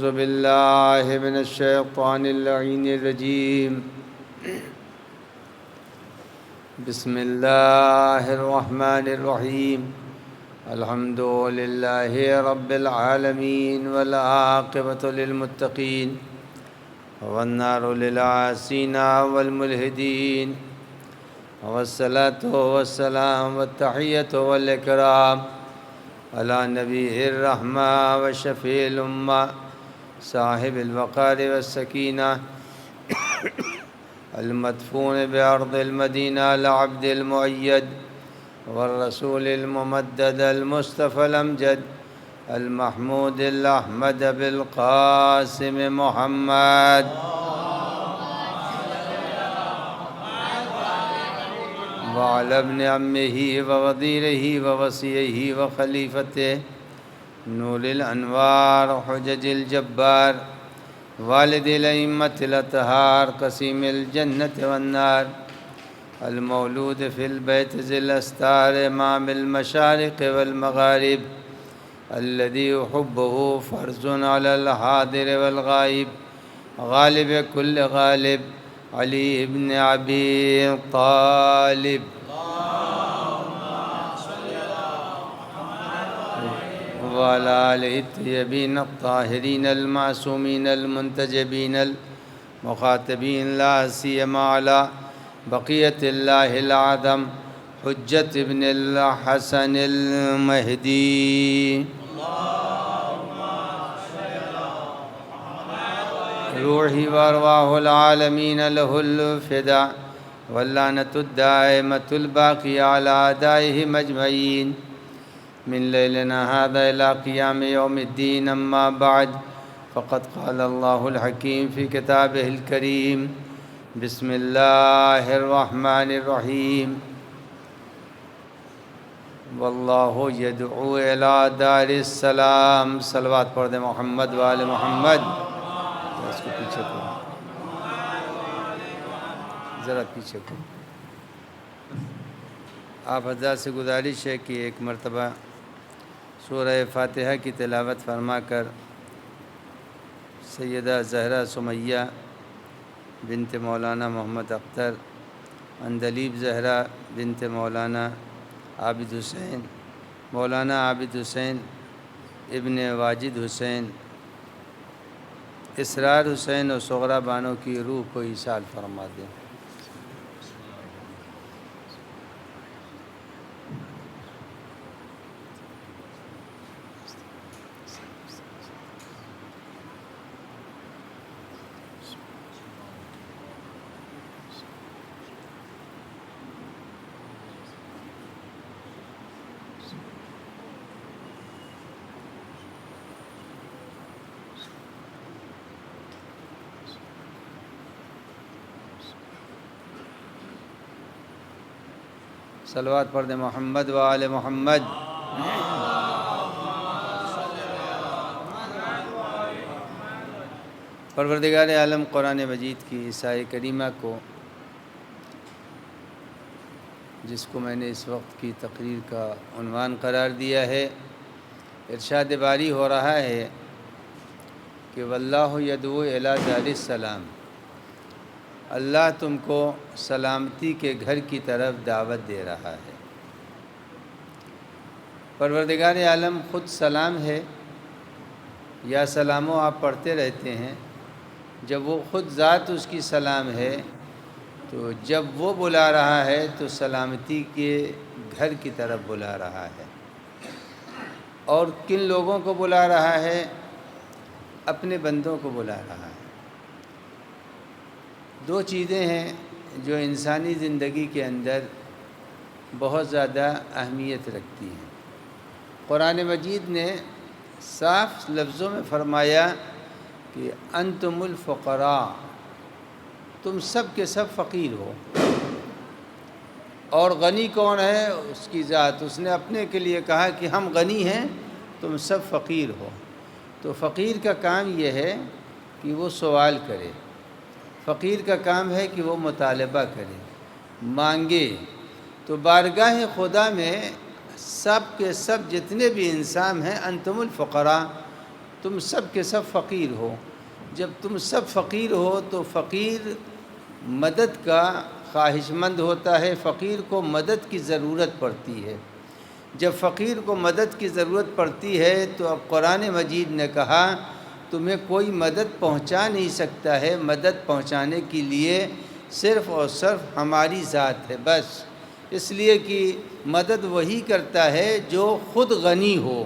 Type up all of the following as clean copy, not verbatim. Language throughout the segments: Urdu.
أعوذ بالله من الشيطان اللعين الرجيم. بسم الله الرحمن الرحيم. الحمد لله رب العالمين والعاقبة للمتقين والنار للعاصين والملحدين والصلاة والسلام والتحية والإكرام على نبي الرحمة وشفيع الأمة صاحب الوقار والسكينة المدفون بأرض المدينة العبد المؤيد والرسول الممدد المصطفى الأمجد المحمود الأحمد بالقاسم محمد وعلى ابن عمه ووزيره ووصيه وخليفته نور الأنوار حجج الجبار والد الأئمة الأطهار قسيم الجنة والنار المولود في البيت ذي الأستار إمام المشارق والمغارب الذي يحبه فرض على الحاضر والغائب غالب كل غالب علي بن أبي طالب وعلى آله الطيبين الطاهرين المعصومين المنتجبين المخاطبين لا سيما على بقية الله الأعظم حجة ابن الحسن المهدي روحي وأرواح العالمين له الفداء واللعنة الدائمة الباقية على أعدائهم أجمعين من ليلنا هذا إلى قيام يوم الدين. أما بعد فقد قال الله الحكيم في كتابه الكريم بسم الله الرحمن الرحيم والله يدعو إلى دار السلام. صلوات پڑھ دیں محمد وآل محمد. اس کو پیچھے کرو، ذرا پیچھے کرو. آپ حضرات سے گزارش ہے کہ ایک مرتبہ سورہ فاتحہ کی تلاوت فرما کر سیدہ زہرا سمیہ بنت مولانا محمد اختر، عندلیب زہرا بنت مولانا عابد حسین، مولانا عابد حسین ابن واجد حسین، اسرار حسین اور صغرا بانو کی روح کو ایصال فرما دیں. صلوات پڑھ دیں محمد و آل محمد. پروردگار عالم قرآن مجید کی اس آیہ کریمہ کو، جس کو میں نے اس وقت کی تقریر کا عنوان قرار دیا ہے، ارشاد باری ہو رہا ہے کہ واللہ یدعو الی دار السلام، اللہ تم کو سلامتی کے گھر کی طرف دعوت دے رہا ہے. پروردگار عالم خود سلام ہے، یا سلامو آپ پڑھتے رہتے ہیں. جب وہ خود ذات اس کی سلام ہے تو جب وہ بلا رہا ہے تو سلامتی کے گھر کی طرف بلا رہا ہے. اور کن لوگوں کو بلا رہا ہے؟ اپنے بندوں کو بلا رہا ہے. دو چیزیں ہیں جو انسانی زندگی کے اندر بہت زیادہ اہمیت رکھتی ہیں. قرآن مجید نے صاف لفظوں میں فرمایا کہ انتم الفقراء، تم سب کے سب فقیر ہو. اور غنی کون ہے؟ اس کی ذات. اس نے اپنے کے لیے کہا کہ ہم غنی ہیں، تم سب فقیر ہو. تو فقیر کا کام یہ ہے کہ وہ سوال کرے، فقیر کا کام ہے کہ وہ مطالبہ کرے، مانگے. تو بارگاہ خدا میں سب کے سب جتنے بھی انسان ہیں انتم الفقراء، تم سب کے سب فقیر ہو۔ جب تم سب فقیر ہو تو فقیر مدد کا خواہش مند ہوتا ہے، فقیر کو مدد کی ضرورت پڑتی ہے۔ جب فقیر کو مدد کی ضرورت پڑتی ہے تو اب قرآن مجید نے کہا تمہیں کوئی مدد پہنچا نہیں سکتا ہے، مدد پہنچانے کے لیے صرف اور صرف ہماری ذات ہے بس، اس لیے کہ مدد وہی کرتا ہے جو خود غنی ہو۔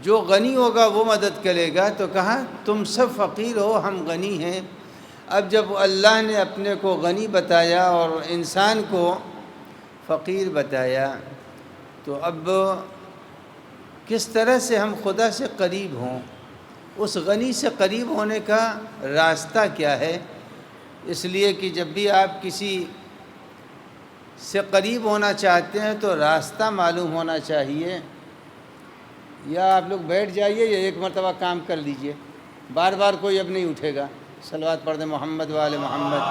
جو غنی ہوگا وہ مدد کرے گا، تو کہا تم سب فقیر ہو، ہم غنی ہیں۔ اب جب اللہ نے اپنے کو غنی بتایا اور انسان کو فقیر بتایا تو اب کس طرح سے ہم خدا سے قریب ہوں؟ اس غنی سے قریب ہونے کا راستہ کیا ہے؟ اس لیے کہ جب بھی آپ کسی سے قریب ہونا چاہتے ہیں تو راستہ معلوم ہونا چاہیے۔ یا آپ لوگ بیٹھ جائیے یا ایک مرتبہ کام کر لیجئے، بار بار کوئی اب نہیں اٹھے گا۔ صلوات پڑھ دیں محمد وآل محمد۔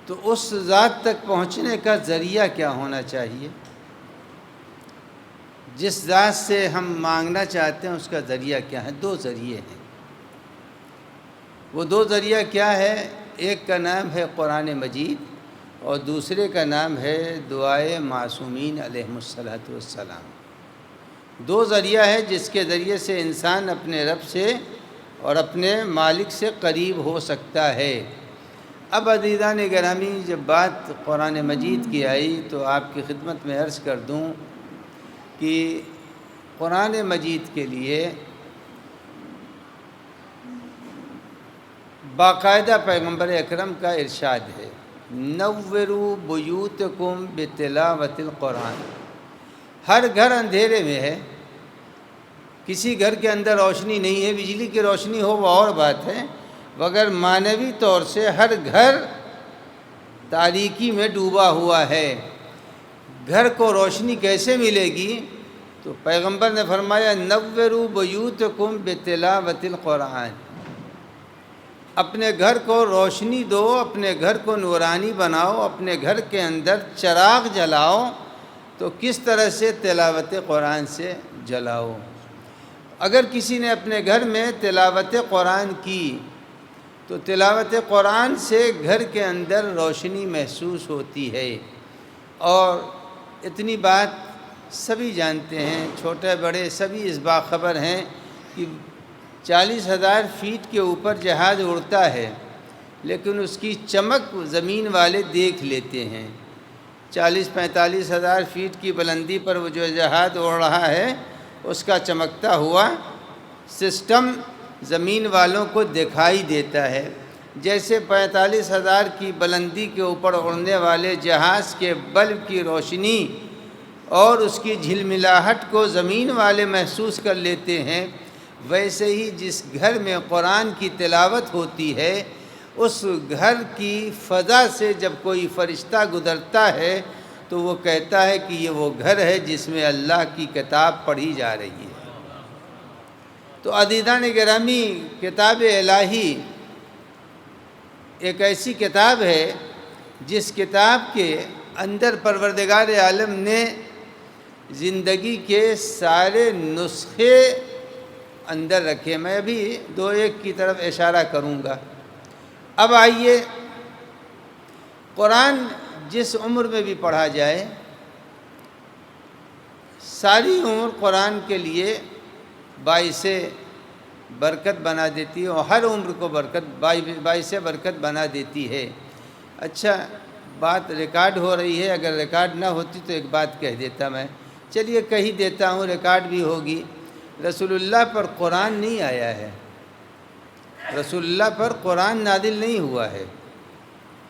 تو اس ذات تک پہنچنے کا ذریعہ کیا ہونا چاہیے؟ جس ذات سے ہم مانگنا چاہتے ہیں اس کا ذریعہ کیا ہے؟ دو ذریعے ہیں۔ وہ دو ذریعہ کیا ہے؟ ایک کا نام ہے قرآن مجید اور دوسرے کا نام ہے دعائے معصومین علیہم الصلاۃ والسلام۔ دو ذریعہ ہے جس کے ذریعے سے انسان اپنے رب سے اور اپنے مالک سے قریب ہو سکتا ہے۔ اب عزیزان گرامی، جب بات قرآن مجید کی آئی تو آپ کی خدمت میں عرض کر دوں کہ قرآن مجید کے لیے باقاعدہ پیغمبر اکرم کا ارشاد ہے، نوروا بیوتکم بتلاوت القرآن۔ ہر گھر اندھیرے میں ہے، کسی گھر کے اندر روشنی نہیں ہے، بجلی کی روشنی ہو وہ اور بات ہے، مگر معنوی طور سے ہر گھر تاریکی میں ڈوبا ہوا ہے۔ گھر کو روشنی کیسے ملے گی؟ تو پیغمبر نے فرمایا نوروا بیوتکم بتلاوت القرآن، اپنے گھر کو روشنی دو، اپنے گھر کو نورانی بناؤ، اپنے گھر کے اندر چراغ جلاؤ۔ تو کس طرح سے؟ تلاوت قرآن سے جلاؤ۔ اگر کسی نے اپنے گھر میں تلاوت قرآن کی تو تلاوت قرآن سے گھر کے اندر روشنی محسوس ہوتی ہے۔ اور اتنی بات سبھی جانتے ہیں، چھوٹے بڑے سبھی اس باخبر ہیں کہ 40,000 فیٹ کے اوپر جہاز اڑتا ہے لیکن اس کی چمک زمین والے دیکھ لیتے ہیں۔ 40-45,000 فیٹ کی بلندی پر وہ جو جہاز اڑ رہا ہے اس کا چمکتا ہوا سسٹم زمین والوں کو دکھائی دیتا ہے۔ جیسے 45,000 کی بلندی کے اوپر اڑنے والے جہاز کے بلب کی روشنی اور اس کی جھلملاہٹ کو زمین والے محسوس کر لیتے ہیں، ویسے ہی جس گھر میں قرآن کی تلاوت ہوتی ہے اس گھر کی فضا سے جب کوئی فرشتہ گزرتا ہے تو وہ کہتا ہے کہ یہ وہ گھر ہے جس میں اللہ کی کتاب پڑھی جا رہی ہے۔ تو عزیزان گرامی، کتاب الہی ایک ایسی کتاب ہے جس کتاب کے اندر پروردگار عالم نے زندگی کے سارے نسخے اندر رکھے۔ میں ابھی دو ایک کی طرف اشارہ کروں گا۔ اب آئیے، قرآن جس عمر میں بھی پڑھا جائے ساری عمر قرآن کے لیے باعث برکت بنا دیتی ہے اور ہر عمر کو باعث برکت بنا دیتی ہے۔ اچھا، بات ریکارڈ ہو رہی ہے، اگر ریکارڈ نہ ہوتی تو ایک بات کہہ دیتا میں، چلیے کہہ دیتا ہوں، ریکارڈ بھی ہوگی۔ رسول اللہ پر قرآن نہیں آیا ہے، رسول اللہ پر قرآن نازل نہیں ہوا ہے۔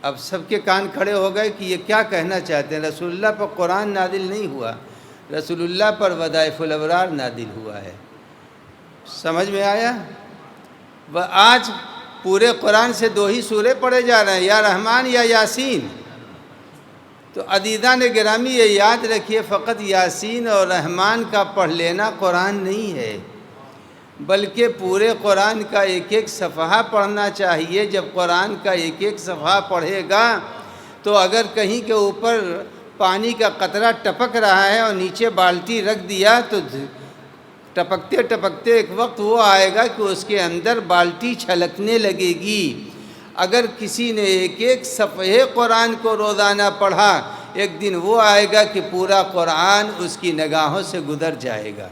اب سب کے کان کھڑے ہو گئے کہ یہ کیا کہنا چاہتے ہیں؟ رسول اللہ پر قرآن نازل نہیں ہوا، رسول اللہ پر وظائف الابرار نازل ہوا ہے۔ سمجھ میں آیا؟ وہ آج پورے قرآن سے 2 ہی سورے پڑھے جا رہے ہیں، یا رحمان یا یاسین۔ تو عزیزان گرامی یہ یاد رکھیے، فقط یاسین اور رحمان کا پڑھ لینا قرآن نہیں ہے، بلکہ پورے قرآن کا ایک ایک صفحہ پڑھنا چاہیے۔ جب قرآن کا ایک ایک صفحہ پڑھے گا تو اگر کہیں کے اوپر پانی کا قطرہ ٹپک رہا ہے اور نیچے بالٹی رکھ دیا تو ٹپکتے ٹپکتے ایک وقت وہ آئے گا کہ اس کے اندر بالٹی چھلکنے لگے گی۔ اگر کسی نے ایک ایک صفحے قرآن کو روزانہ پڑھا، ایک دن وہ آئے گا کہ پورا قرآن اس کی نگاہوں سے گزر جائے گا۔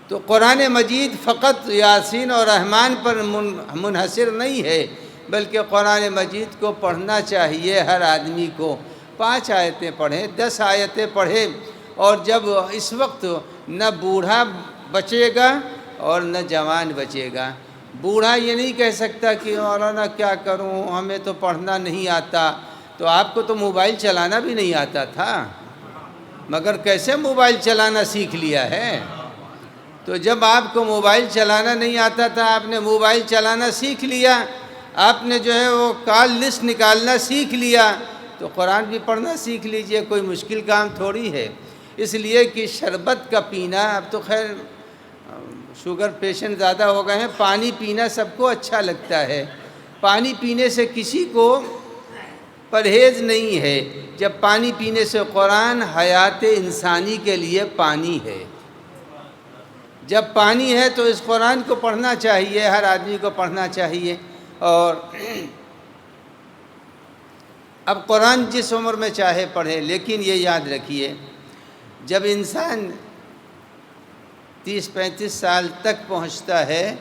تو قرآن مجید فقط یاسین اور رحمان پر منحصر نہیں ہے، بلکہ قرآن مجید کو پڑھنا چاہیے ہر آدمی کو۔ 5 آیتیں پڑھیں، 10 آیتیں پڑھیں، اور جب اس وقت نہ بوڑھا بچے گا اور نہ جوان بچے گا۔ بوڑھا یہ نہیں کہہ سکتا کہ مولانا کیا کروں، ہمیں تو پڑھنا نہیں آتا۔ تو آپ کو تو موبائل چلانا بھی نہیں آتا تھا، مگر کیسے موبائل چلانا سیکھ لیا ہے؟ تو جب آپ کو موبائل چلانا نہیں آتا تھا، آپ نے موبائل چلانا سیکھ لیا، آپ نے جو ہے وہ کال لسٹ نکالنا سیکھ لیا، تو قرآن بھی پڑھنا سیکھ لیجئے، کوئی مشکل کام تھوڑی ہے۔ اس لیے کہ شربت کا پینا، اب تو خیر شوگر پیشنٹ زیادہ ہو گئے ہیں، پانی پینا سب کو اچھا لگتا ہے، پانی پینے سے کسی کو پرہیز نہیں ہے۔ جب پانی پینے سے قرآن حیات انسانی کے لیے پانی ہے، جب پانی ہے تو اس قرآن کو پڑھنا چاہیے، ہر آدمی کو پڑھنا چاہیے۔ اور اب قرآن جس عمر میں چاہے پڑھے، لیکن یہ یاد رکھیے جب انسان 30-35 سال تک پہنچتا ہے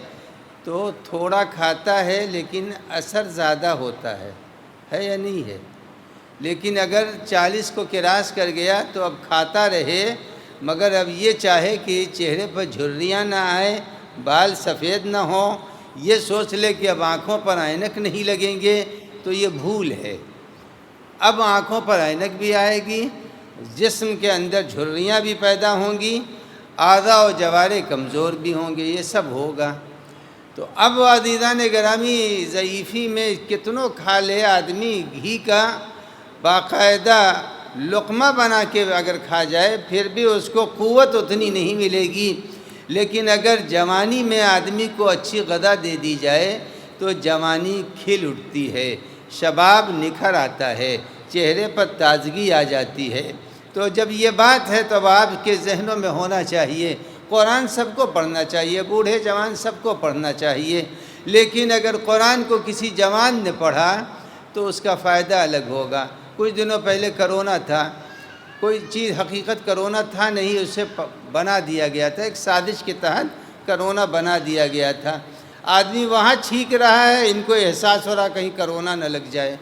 تو تھوڑا کھاتا ہے لیکن اثر زیادہ ہوتا ہے یا نہیں ہے؟ لیکن اگر 40 کو کراس کر گیا تو اب کھاتا رہے، مگر اب یہ چاہے کہ چہرے پر جھریاں نہ آئیں، بال سفید نہ ہوں، یہ سوچ لے کہ اب آنکھوں پر عینک نہیں لگیں گے، تو یہ بھول ہے۔ اب آنکھوں پر عینک بھی آئے گی، جسم کے اندر جھریاں بھی پیدا ہوں گی، اعضاء و جوارے کمزور بھی ہوں گے، یہ سب ہوگا۔ تو اب عزیزان گرامی، ضعیفی میں کتنوں کھا لے آدمی، گھی کا باقاعدہ لقمہ بنا کے اگر کھا جائے پھر بھی اس کو قوت اتنی نہیں ملے گی، لیکن اگر جوانی میں آدمی کو اچھی غذا دے دی جائے تو جوانی کھل اٹھتی ہے، شباب نکھر آتا ہے، چہرے پر تازگی آ جاتی ہے۔ تو جب یہ بات ہے تو آپ کے ذہنوں میں ہونا چاہیے قرآن سب کو پڑھنا چاہیے، بوڑھے جوان سب کو پڑھنا چاہیے، لیکن اگر قرآن کو کسی جوان نے پڑھا تو اس کا فائدہ الگ ہوگا۔ کچھ دنوں پہلے کرونا تھا، کوئی چیز حقیقت کرونا تھا نہیں، اسے بنا دیا گیا تھا، ایک سازش کے تحت کرونا بنا دیا گیا تھا۔ آدمی وہاں چھینک رہا ہے، ان کو احساس ہو رہا کہیں کرونا نہ لگ جائے۔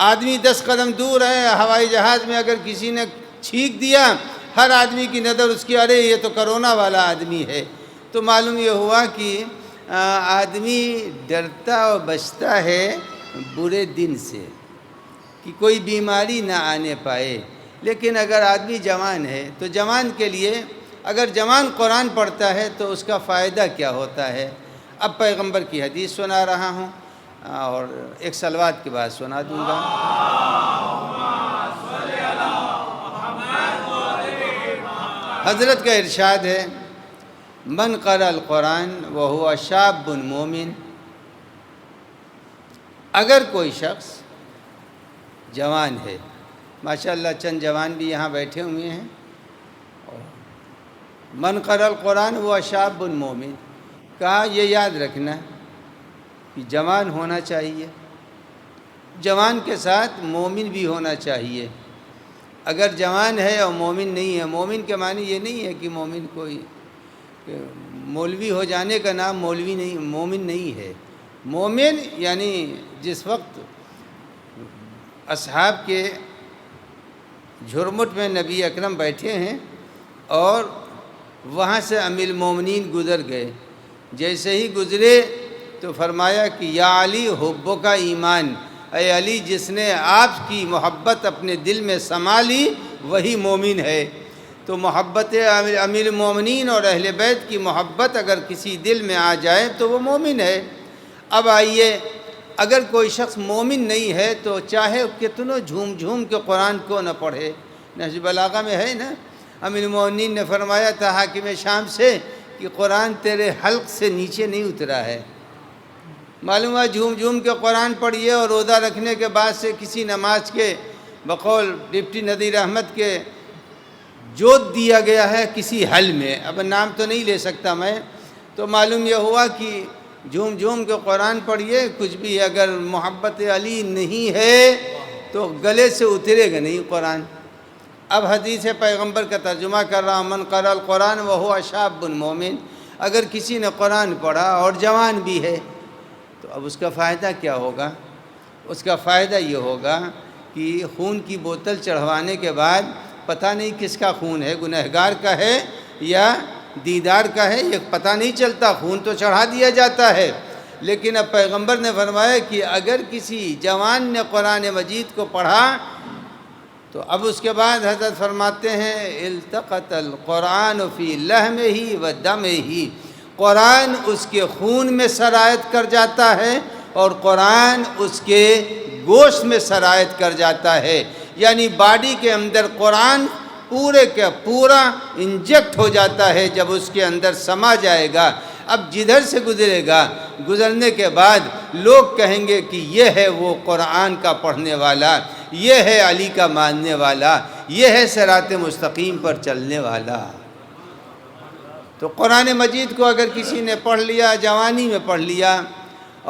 آدمی 10 قدم دور ہے، ہوائی جہاز میں اگر کسی نے چھینک دیا، ہر آدمی کی نظر اس کی، ارے یہ تو کرونا والا آدمی ہے۔ تو معلوم یہ ہوا کہ آدمی ڈرتا اور بچتا ہے برے دن سے کہ کوئی بیماری نہ آنے پائے۔ لیکن اگر آدمی جوان ہے تو جوان کے لیے، اگر جوان قرآن پڑھتا ہے تو اس کا فائدہ کیا ہوتا ہے؟ اب پیغمبر کی حدیث سنا رہا ہوں اور ایک صلوات کے بعد سنا دوں گا۔ حضرت کا ارشاد ہے، من قرأ القرآن وهو شاب مومن، اگر کوئی شخص جوان ہے، ماشاءاللہ چند جوان بھی یہاں بیٹھے ہوئے ہیں، من قرأ القرآن وهو شاب مومن، کہا یہ یاد رکھنا کہ جوان ہونا چاہیے، جوان کے ساتھ مومن بھی ہونا چاہیے۔ اگر جوان ہے اور مومن نہیں ہے، مومن کے معنی یہ نہیں ہے کہ مومن کوئی مولوی ہو جانے کا نام مولوی نہیں، مومن نہیں ہے۔ مومن یعنی جس وقت اصحاب کے جھرمٹ میں نبی اکرم بیٹھے ہیں اور وہاں سے امیر المومنین گزر گئے، جیسے ہی گزرے تو فرمایا کہ یا علی حبو کا ایمان، اے علی جس نے آپ کی محبت اپنے دل میں سما لی وہی مومن ہے۔ تو محبت امیر المومنین اور اہل بیت کی محبت اگر کسی دل میں آ جائے تو وہ مومن ہے۔ اب آئیے، اگر کوئی شخص مومن نہیں ہے تو چاہے کتنوں جھوم جھوم کے قرآن کو نہ پڑھے، نہج بلاغہ میں ہے نا، امیر المومنین نے فرمایا تھا حاکم شام سے کہ قرآن تیرے حلق سے نیچے نہیں اترا ہے۔ معلوم ہے جھوم جھوم کے قرآن پڑھیے اور روزہ رکھنے کے بعد سے کسی نماز کے بقول ڈپٹی نذیر احمد کے جوت دیا گیا ہے کسی حل میں، اب نام تو نہیں لے سکتا میں، تو معلوم یہ ہوا کہ جھوم جھوم کے قرآن پڑھیے، کچھ بھی اگر محبت علی نہیں ہے تو گلے سے اترے گا نہیں قرآن۔ اب حدیث پیغمبر کا ترجمہ کر رہا ہوں، من قرأ القرآن وهو شاب مومن، اگر کسی نے قرآن پڑھا اور جوان بھی ہے تو اب اس کا فائدہ کیا ہوگا؟ اس کا فائدہ یہ ہوگا کہ خون کی بوتل چڑھوانے کے بعد پتہ نہیں کس کا خون ہے، گنہگار کا ہے یا دیدار کا ہے، یہ پتہ نہیں چلتا، خون تو چڑھا دیا جاتا ہے۔ لیکن اب پیغمبر نے فرمایا کہ اگر کسی جوان نے قرآن مجید کو پڑھا تو اب اس کے بعد حضرت فرماتے ہیں التقط القرآن فی لحمہ و دمہ، قرآن اس کے خون میں سرایت کر جاتا ہے اور قرآن اس کے گوشت میں سرایت کر جاتا ہے، یعنی باڈی کے اندر قرآن پورے کا پورا انجیکٹ ہو جاتا ہے جب اس کے اندر سما جائے گا۔ اب جدھر سے گزرے گا، گزرنے کے بعد لوگ کہیں گے کہ یہ ہے وہ قرآن کا پڑھنے والا، یہ ہے علی کا ماننے والا، یہ ہے صراط مستقیم پر چلنے والا۔ تو قرآن مجید کو اگر کسی نے پڑھ لیا، جوانی میں پڑھ لیا،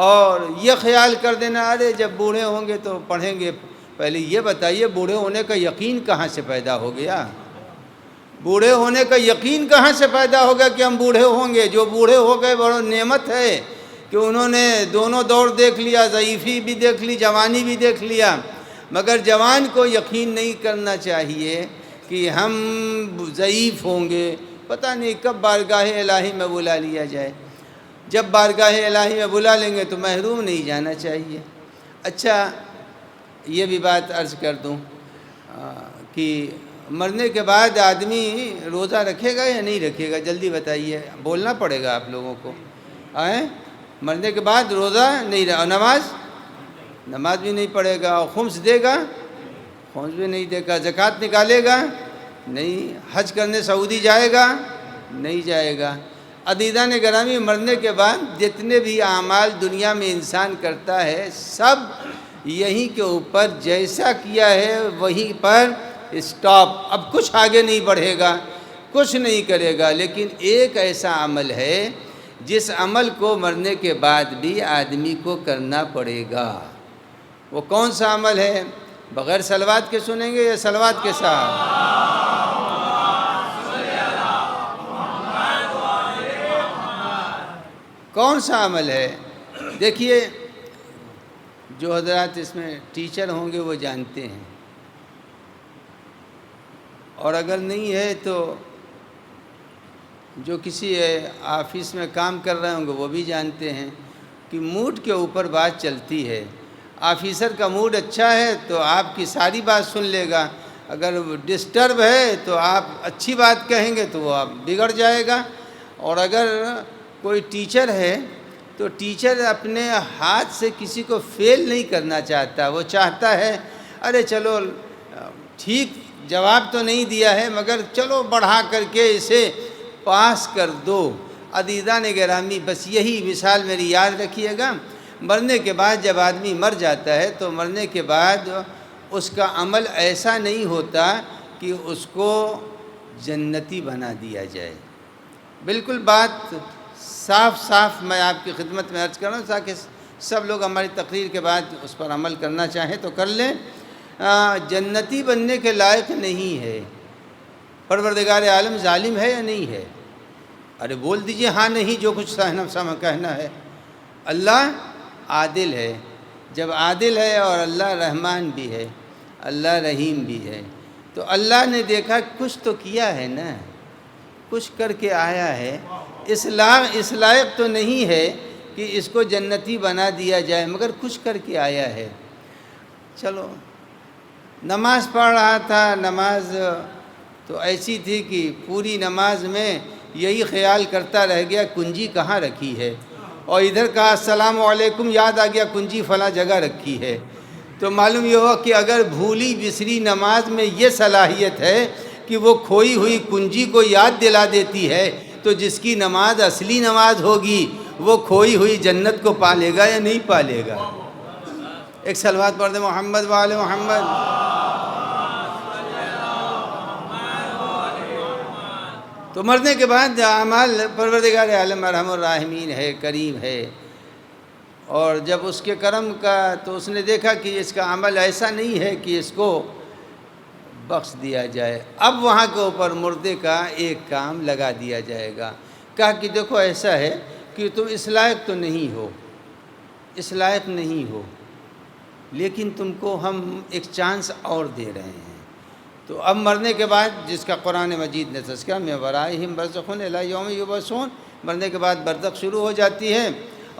اور یہ خیال کر دینا ارے جب بوڑھے ہوں گے تو پڑھیں گے، پہلے یہ بتائیے بوڑھے ہونے کا یقین کہاں سے پیدا ہو گیا؟ بوڑھے ہونے کا یقین کہاں سے پیدا ہوگا کہ ہم بوڑھے ہوں گے؟ جو بوڑھے ہو گئے بڑا نعمت ہے کہ انہوں نے دونوں دور دیکھ لیا، ضعیفی بھی دیکھ لی، جوانی بھی دیکھ لیا، مگر جوان کو یقین نہیں کرنا چاہیے کہ ہم ضعیف ہوں گے، پتہ نہیں کب بارگاہ الہی میں بلا لیا جائے۔ جب بارگاہ الہی میں بلا لیں گے تو محروم نہیں جانا چاہیے۔ اچھا یہ بھی بات عرض کر دوں کہ مرنے کے بعد آدمی روزہ رکھے گا یا نہیں رکھے گا؟ جلدی بتائیے، بولنا پڑے گا آپ لوگوں کو۔ مرنے کے بعد روزہ نہیں رہا، نماز بھی نہیں پڑھے گا، اور خمس دے گا، خمس بھی نہیں دے گا، زکوٰۃ نکالے گا نہیں، حج کرنے سعودی جائے گا نہیں جائے گا۔ عزیزان گرامی، مرنے کے بعد جتنے بھی اعمال دنیا میں انسان کرتا ہے سب یہیں کے اوپر جیسا کیا ہے وہیں پر اسٹاپ، اب کچھ آگے نہیں بڑھے گا، کچھ نہیں کرے گا۔ لیکن ایک ایسا عمل ہے جس عمل کو مرنے کے بعد بھی آدمی کو کرنا پڑے گا۔ وہ کون سا عمل ہے؟ بغیر صلوات کے سنیں گے یا صلوات کے ساتھ؟ کون سا عمل ہے؟ دیکھیے، جو حضرات اس میں ٹیچر ہوں گے وہ جانتے ہیں، اور اگر نہیں ہے تو جو کسی آفس میں کام کر رہے ہوں گے وہ بھی جانتے ہیں کہ موڈ کے اوپر بات چلتی ہے۔ آفیسر کا موڈ اچھا ہے تو آپ کی ساری بات سن لے گا، اگر ڈسٹرب ہے تو آپ اچھی بات کہیں گے تو وہ آپ بگڑ جائے گا۔ اور اگر کوئی ٹیچر ہے تو ٹیچر اپنے ہاتھ سے کسی کو فیل نہیں کرنا چاہتا، وہ چاہتا ہے ارے چلو ٹھیک جواب تو نہیں دیا ہے مگر چلو بڑھا کر کے اسے پاس کر دو۔ عزیزان گرامی، بس یہی مثال میری یاد رکھیے گا، مرنے کے بعد جب آدمی مر جاتا ہے تو مرنے کے بعد اس کا عمل ایسا نہیں ہوتا کہ اس کو جنتی بنا دیا جائے۔ بالکل بات صاف میں آپ کی خدمت میں عرض کر رہا ہوں تاکہ سب لوگ ہماری تقریر کے بعد اس پر عمل کرنا چاہیں تو کر لیں۔ جنتی بننے کے لائق نہیں ہے۔ پروردگار عالم ظالم ہے یا نہیں ہے؟ ارے بول دیجئے ہاں نہیں، جو کچھ کہنا ہے۔ اللہ عادل ہے، جب عادل ہے اور اللہ رحمان بھی ہے، اللہ رحیم بھی ہے، تو اللہ نے دیکھا کچھ تو کیا ہے نا، کچھ کر کے آیا ہے، اس لائق تو نہیں ہے کہ اس کو جنتی بنا دیا جائے، مگر کچھ کر کے آیا ہے۔ چلو نماز پڑھ رہا تھا، نماز تو ایسی تھی کہ پوری نماز میں یہی خیال کرتا رہ گیا کنجی کہاں رکھی ہے، اور ادھر کہا السلام علیکم، یاد آ گیا کنجی فلاں جگہ رکھی ہے۔ تو معلوم یہ ہوا کہ اگر بھولی بسری نماز میں یہ صلاحیت ہے کہ وہ کھوئی ہوئی کنجی کو یاد دلا دیتی ہے، تو جس کی نماز اصلی نماز ہوگی وہ کھوئی ہوئی جنت کو پالے گا یا نہیں پالے گا؟ ایک صلوات پڑھ دیں محمد وآل محمد۔ تو مرنے کے بعد اعمال پروردگار عالم ارحم الراحمین ہے، کریم ہے، اور جب اس کے کرم کا تو اس نے دیکھا کہ اس کا عمل ایسا نہیں ہے کہ اس کو بخش دیا جائے، اب وہاں کے اوپر مردے کا ایک کام لگا دیا جائے گا۔ کہا کہ دیکھو ایسا ہے کہ تم اس لائق تو نہیں ہو، اس لائق نہیں ہو، لیکن تم کو ہم ایک چانس اور دے رہے ہیں۔ تو اب مرنے کے بعد جس کا قرآن مجید نے تذکرہ من ورائہم برزخ الی یوم یبعثون، مرنے کے بعد برزخ شروع ہو جاتی ہے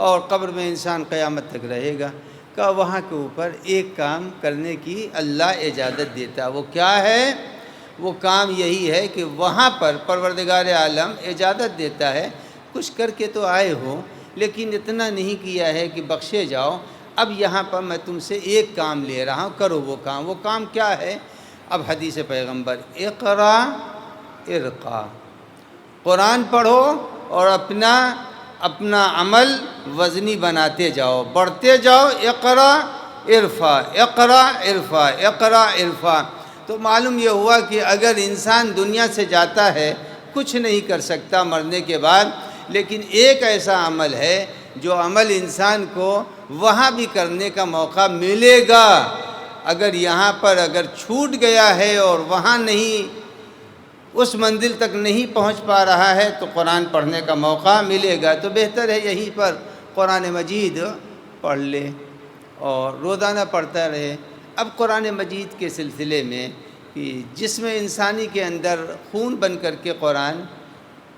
اور قبر میں انسان قیامت تک رہے گا۔ کہ وہاں کے اوپر ایک کام کرنے کی اللہ اجازت دیتا ہے، وہ کیا ہے؟ وہ کام یہی ہے کہ وہاں پر پروردگار عالم اجازت دیتا ہے، کچھ کر کے تو آئے ہو لیکن اتنا نہیں کیا ہے کہ بخشے جاؤ، اب یہاں پر میں تم سے ایک کام لے رہا ہوں، کرو وہ کام کیا ہے؟ اب حدیث پیغمبر اقرا ارقا، قرآن پڑھو اور اپنا عمل وزنی بناتے جاؤ، بڑھتے جاؤ، اقرا ارفع اقرا ارفع اقرا ارفع۔ تو معلوم یہ ہوا کہ اگر انسان دنیا سے جاتا ہے کچھ نہیں کر سکتا مرنے کے بعد، لیکن ایک ایسا عمل ہے جو عمل انسان کو وہاں بھی کرنے کا موقع ملے گا۔ اگر یہاں پر اگر چھوٹ گیا ہے اور وہاں نہیں، اس منزل تک نہیں پہنچ پا رہا ہے تو قرآن پڑھنے کا موقع ملے گا، تو بہتر ہے یہیں پر قرآن مجید پڑھ لے اور روزانہ پڑھتا رہے۔ اب قرآن مجید کے سلسلے میں کہ جسم انسانی کے اندر خون بن کر کے قرآن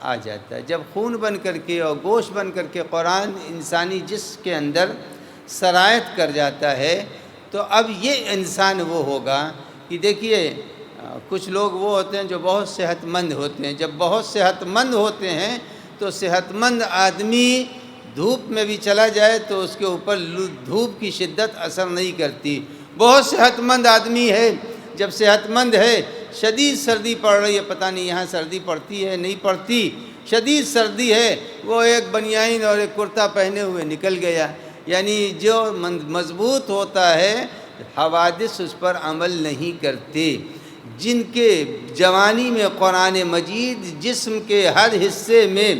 آ جاتا ہے، جب خون بن کر کے اور گوشت بن کر کے قرآن انسانی جسم کے اندر سرایت کر جاتا ہے، تو اب یہ انسان وہ ہوگا کہ دیکھیے کچھ لوگ وہ ہوتے ہیں جو بہت صحت مند ہوتے ہیں، جب بہت صحت مند ہوتے ہیں تو صحت مند آدمی دھوپ میں بھی چلا جائے تو اس کے اوپر دھوپ کی شدت اثر نہیں کرتی۔ بہت صحت مند آدمی ہے، جب صحت مند ہے، شدید سردی پڑ رہی ہے، پتہ نہیں یہاں سردی پڑتی ہے نہیں پڑتی، شدید سردی ہے، وہ ایک بنیان اور ایک کرتا پہنے ہوئے نکل گیا۔ یعنی جو مضبوط ہوتا ہے حوادث اس پر عمل نہیں کرتے۔ جن کے جوانی میں قرآن مجید جسم کے ہر حصے میں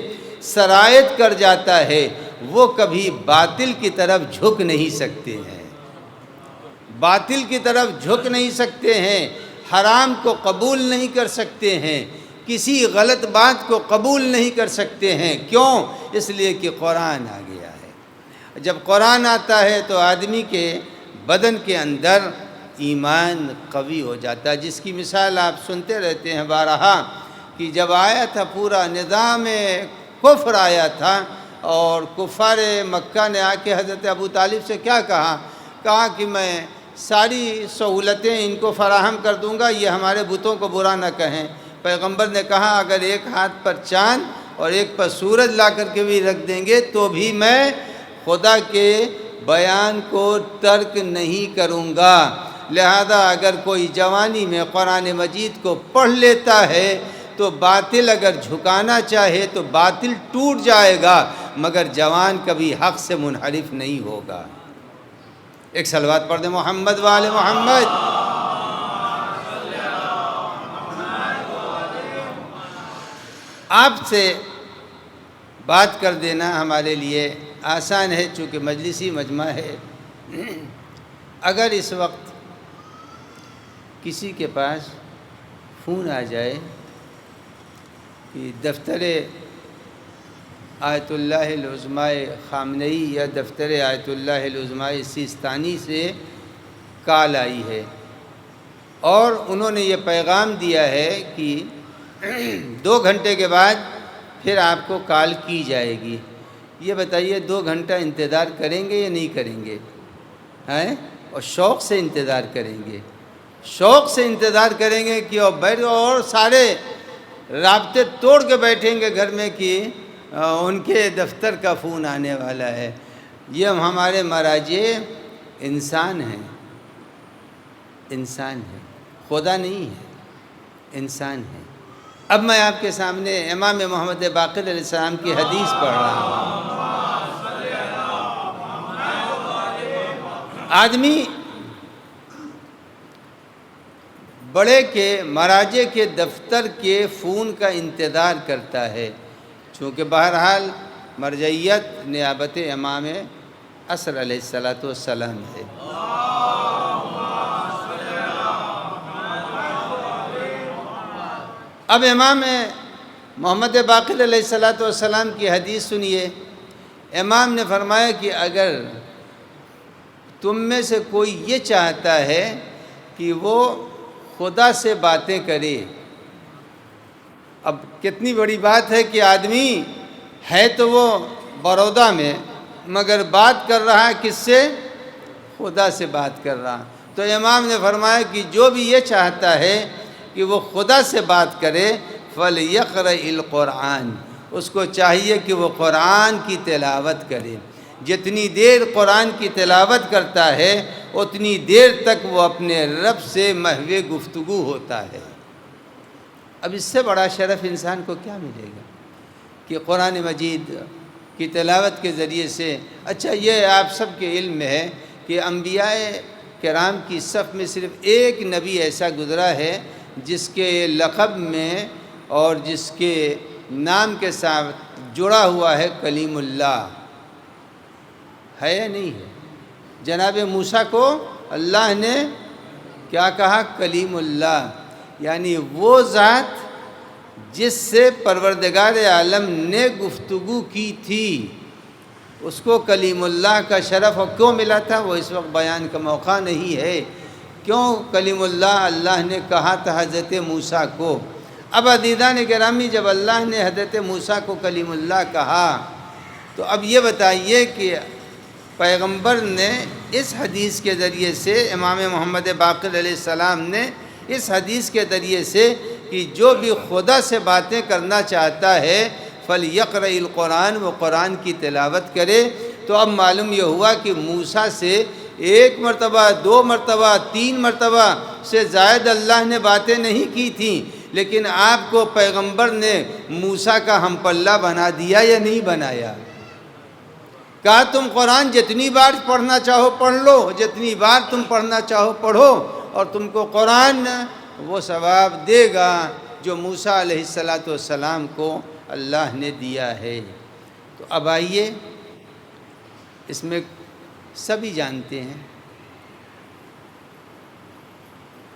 سرایت کر جاتا ہے، وہ کبھی باطل کی طرف جھک نہیں سکتے ہیں، باطل کی طرف جھک نہیں سکتے ہیں، حرام کو قبول نہیں کر سکتے ہیں، کسی غلط بات کو قبول نہیں کر سکتے ہیں۔ کیوں؟ اس لیے کہ قرآن آ گیا ہے۔ جب قرآن آتا ہے تو آدمی کے بدن کے اندر ایمان قوی ہو جاتا ہے، جس کی مثال آپ سنتے رہتے ہیں بارہا، کہ جب آیا تھا پورا نظام کفر آیا تھا اور کفار مکہ نے آ کے حضرت ابو طالب سے کیا کہا کہ میں ساری سہولتیں ان کو فراہم کر دوں گا، یہ ہمارے بتوں کو برا نہ کہیں۔ پیغمبر نے کہا اگر ایک ہاتھ پر چاند اور ایک پر سورج لا کر کے بھی رکھ دیں گے تو بھی میں خدا کے بیان کو ترک نہیں کروں گا۔ لہذا اگر کوئی جوانی میں قرآن مجید کو پڑھ لیتا ہے تو باطل اگر جھکانا چاہے تو باطل ٹوٹ جائے گا، مگر جوان کبھی حق سے منحرف نہیں ہوگا۔ ایک صلوات پڑھ دیں محمد وآل محمد۔ آپ سے بات کر دینا ہمارے لیے آسان ہے چونکہ مجلسی مجمع ہے۔ اگر اس وقت کسی کے پاس فون آ جائے کہ دفتر آیت اللہ العظماء خامنئی یا دفتر آیت اللہ العظماء سیستانی سے کال آئی ہے اور انہوں نے یہ پیغام دیا ہے کہ 2 گھنٹے کے بعد پھر آپ کو کال کی جائے گی، یہ بتائیے 2 گھنٹہ انتظار کریں گے یا نہیں کریں گے؟ ہیں؟ اور شوق سے انتظار کریں گے، شوق سے انتظار کریں گے کہ اور سارے رابطے توڑ کے بیٹھیں گے گھر میں کہ ان کے دفتر کا فون آنے والا ہے۔ یہ ہمارے مراجع انسان ہیں، انسان ہے، خدا نہیں ہے، انسان ہے۔ اب میں آپ کے سامنے امام محمد باقر علیہ السلام کی حدیث پڑھ رہا ہوں۔ آدمی بڑے کے مراجع کے دفتر کے فون کا انتظار کرتا ہے، چونکہ بہرحال مرجعیت نیابت امام عصر علیہ السلام ہے۔ اب امام محمد باقر علیہ السلام کی حدیث سنیے۔ امام نے فرمایا کہ اگر تم میں سے کوئی یہ چاہتا ہے کہ وہ خدا سے باتیں کرے، اب کتنی بڑی بات ہے کہ آدمی ہے تو وہ برودا میں، مگر بات کر رہا ہے کس سے؟ خدا سے بات کر رہا۔ تو امام نے فرمایا کہ جو بھی یہ چاہتا ہے کہ وہ خدا سے بات کرے فَلْيَقْرَئِ الْقُرْآنَ، اس کو چاہیے کہ وہ قرآن کی تلاوت کرے۔ جتنی دیر قرآن کی تلاوت کرتا ہے اتنی دیر تک وہ اپنے رب سے محو گفتگو ہوتا ہے۔ اب اس سے بڑا شرف انسان کو کیا ملے گا کہ قرآن مجید کی تلاوت کے ذریعے سے۔ اچھا، یہ آپ سب کے علم میں ہے کہ انبیاء کرام کی صف میں صرف ایک نبی ایسا گزرا ہے جس کے لقب میں اور جس کے نام کے ساتھ جڑا ہوا ہے کلیم اللہ، ہے یا نہیں ہے؟ جناب موسیٰ کو اللہ نے کیا کہا؟ کلیم اللہ، یعنی وہ ذات جس سے پروردگار عالم نے گفتگو کی تھی، اس کو کلیم اللہ کا شرف کیوں ملا تھا؟ وہ اس وقت بیان کا موقع نہیں ہے۔ کیوں کلیم اللہ اللہ نے کہا تھا حضرت موسیٰ کو؟ اب عزیزان گرامی، جب اللہ نے حضرت موسیٰ کو کلیم اللہ کہا تو اب یہ بتائیے کہ پیغمبر نے اس حدیث کے ذریعے سے، امام محمد باقر علیہ السلام نے اس حدیث کے ذریعے سے کہ جو بھی خدا سے باتیں کرنا چاہتا ہے فَلْيَقْرَئِ الْقُرْآنَ، وہ قرآن کی تلاوت کرے۔ تو اب معلوم یہ ہوا کہ موسیٰ سے ایک مرتبہ، دو مرتبہ، تین مرتبہ سے زائد اللہ نے باتیں نہیں کی تھیں، لیکن آپ کو پیغمبر نے موسیٰ کا ہم پلہ بنا دیا یا نہیں بنایا؟ کہا تم قرآن جتنی بار پڑھنا چاہو پڑھ لو، جتنی بار تم پڑھنا چاہو پڑھو، اور تم کو قرآن وہ ثواب دے گا جو موسیٰ علیہ السلام کو اللہ نے دیا ہے۔ تو اب آئیے، اس میں سبھی جانتے ہیں،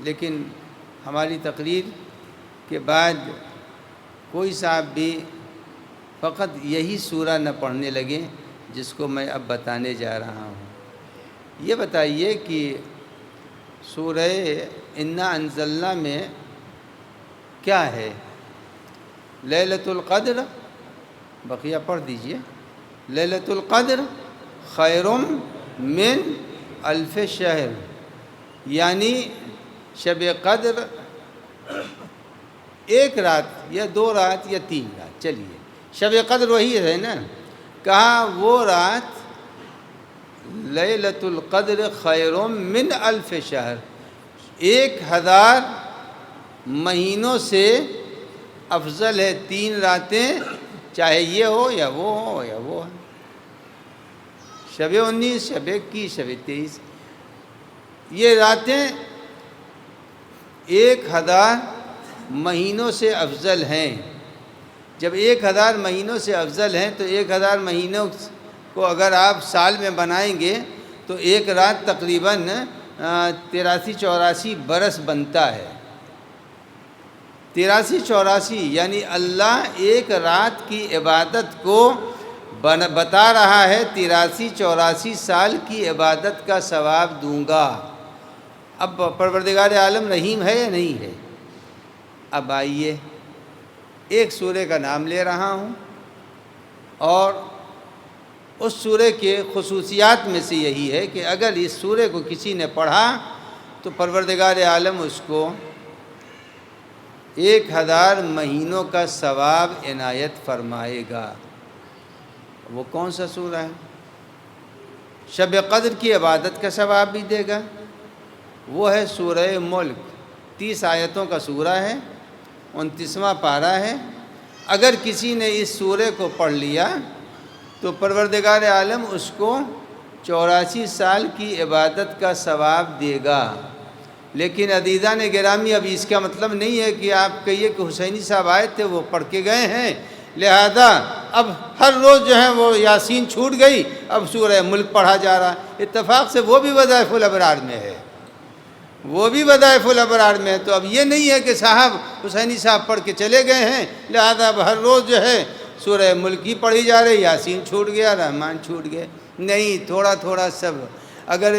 لیکن ہماری تقریر کے بعد کوئی صاحب بھی فقط یہی سورہ نہ پڑھنے لگے جس کو میں اب بتانے جا رہا ہوں۔ یہ بتائیے کہ سورہ انا انزلنا میں کیا ہے؟ لیلۃ القدر، بقیہ پڑھ دیجئے۔ لیلۃ القدر خیر من الف شہر، یعنی شب قدر ایک رات یا دو رات یا تین رات، چلیے شب قدر وہی ہے نا، کہا وہ رات لیلۃ القدر خیر من الف شہر، 1000 مہینوں سے افضل ہے۔ 3 راتیں، چاہے یہ ہو یا وہ ہو یا وہ ہے، شب 19، شب 21، شب 23، یہ راتیں 1000 مہینوں سے افضل ہیں۔ جب 1000 مہینوں سے افضل ہیں تو 1000 مہینوں کو اگر آپ سال میں بنائیں گے تو ایک رات تقریباً 83-84 برس بنتا ہے۔ 83-84، یعنی اللہ ایک رات کی عبادت کو بتا رہا ہے 83-84 سال کی عبادت کا ثواب دوں گا۔ اب پروردگار عالم رحیم ہے یا نہیں ہے؟ اب آئیے، ایک سورہ کا نام لے رہا ہوں، اور اس سورہ کے خصوصیات میں سے یہی ہے کہ اگر اس سورہ کو کسی نے پڑھا تو پروردگار عالم اس کو 1000 مہینوں کا ثواب عنایت فرمائے گا۔ وہ کون سا سورہ ہے؟ شب قدر کی عبادت کا ثواب بھی دے گا۔ وہ ہے سورہ ملک، 30 آیتوں کا سورہ ہے، 29واں پارہ ہے۔ اگر کسی نے اس سورہ کو پڑھ لیا تو پروردگار عالم اس کو 84 سال کی عبادت کا ثواب دے گا۔ لیکن عزیزان گرامی اب اس کا مطلب نہیں ہے کہ آپ کہیے کہ حسینی صاحب آئے تھے وہ پڑھ کے گئے ہیں لہذا اب ہر روز جو ہے وہ یاسین چھوٹ گئی، اب سورہ ملک پڑھا جا رہا ہے۔ اتفاق سے وہ بھی وظائف الابرار میں ہے، وہ بھی وظائف الابرار میں ہے۔ تو اب یہ نہیں ہے کہ صاحب حسینی صاحب پڑھ کے چلے گئے ہیں لہذا اب ہر روز جو ہے سورہ ملک ہی پڑھی جا رہی، یاسین چھوٹ گیا، رحمان چھوٹ گئے۔ نہیں، تھوڑا تھوڑا سب۔ اگر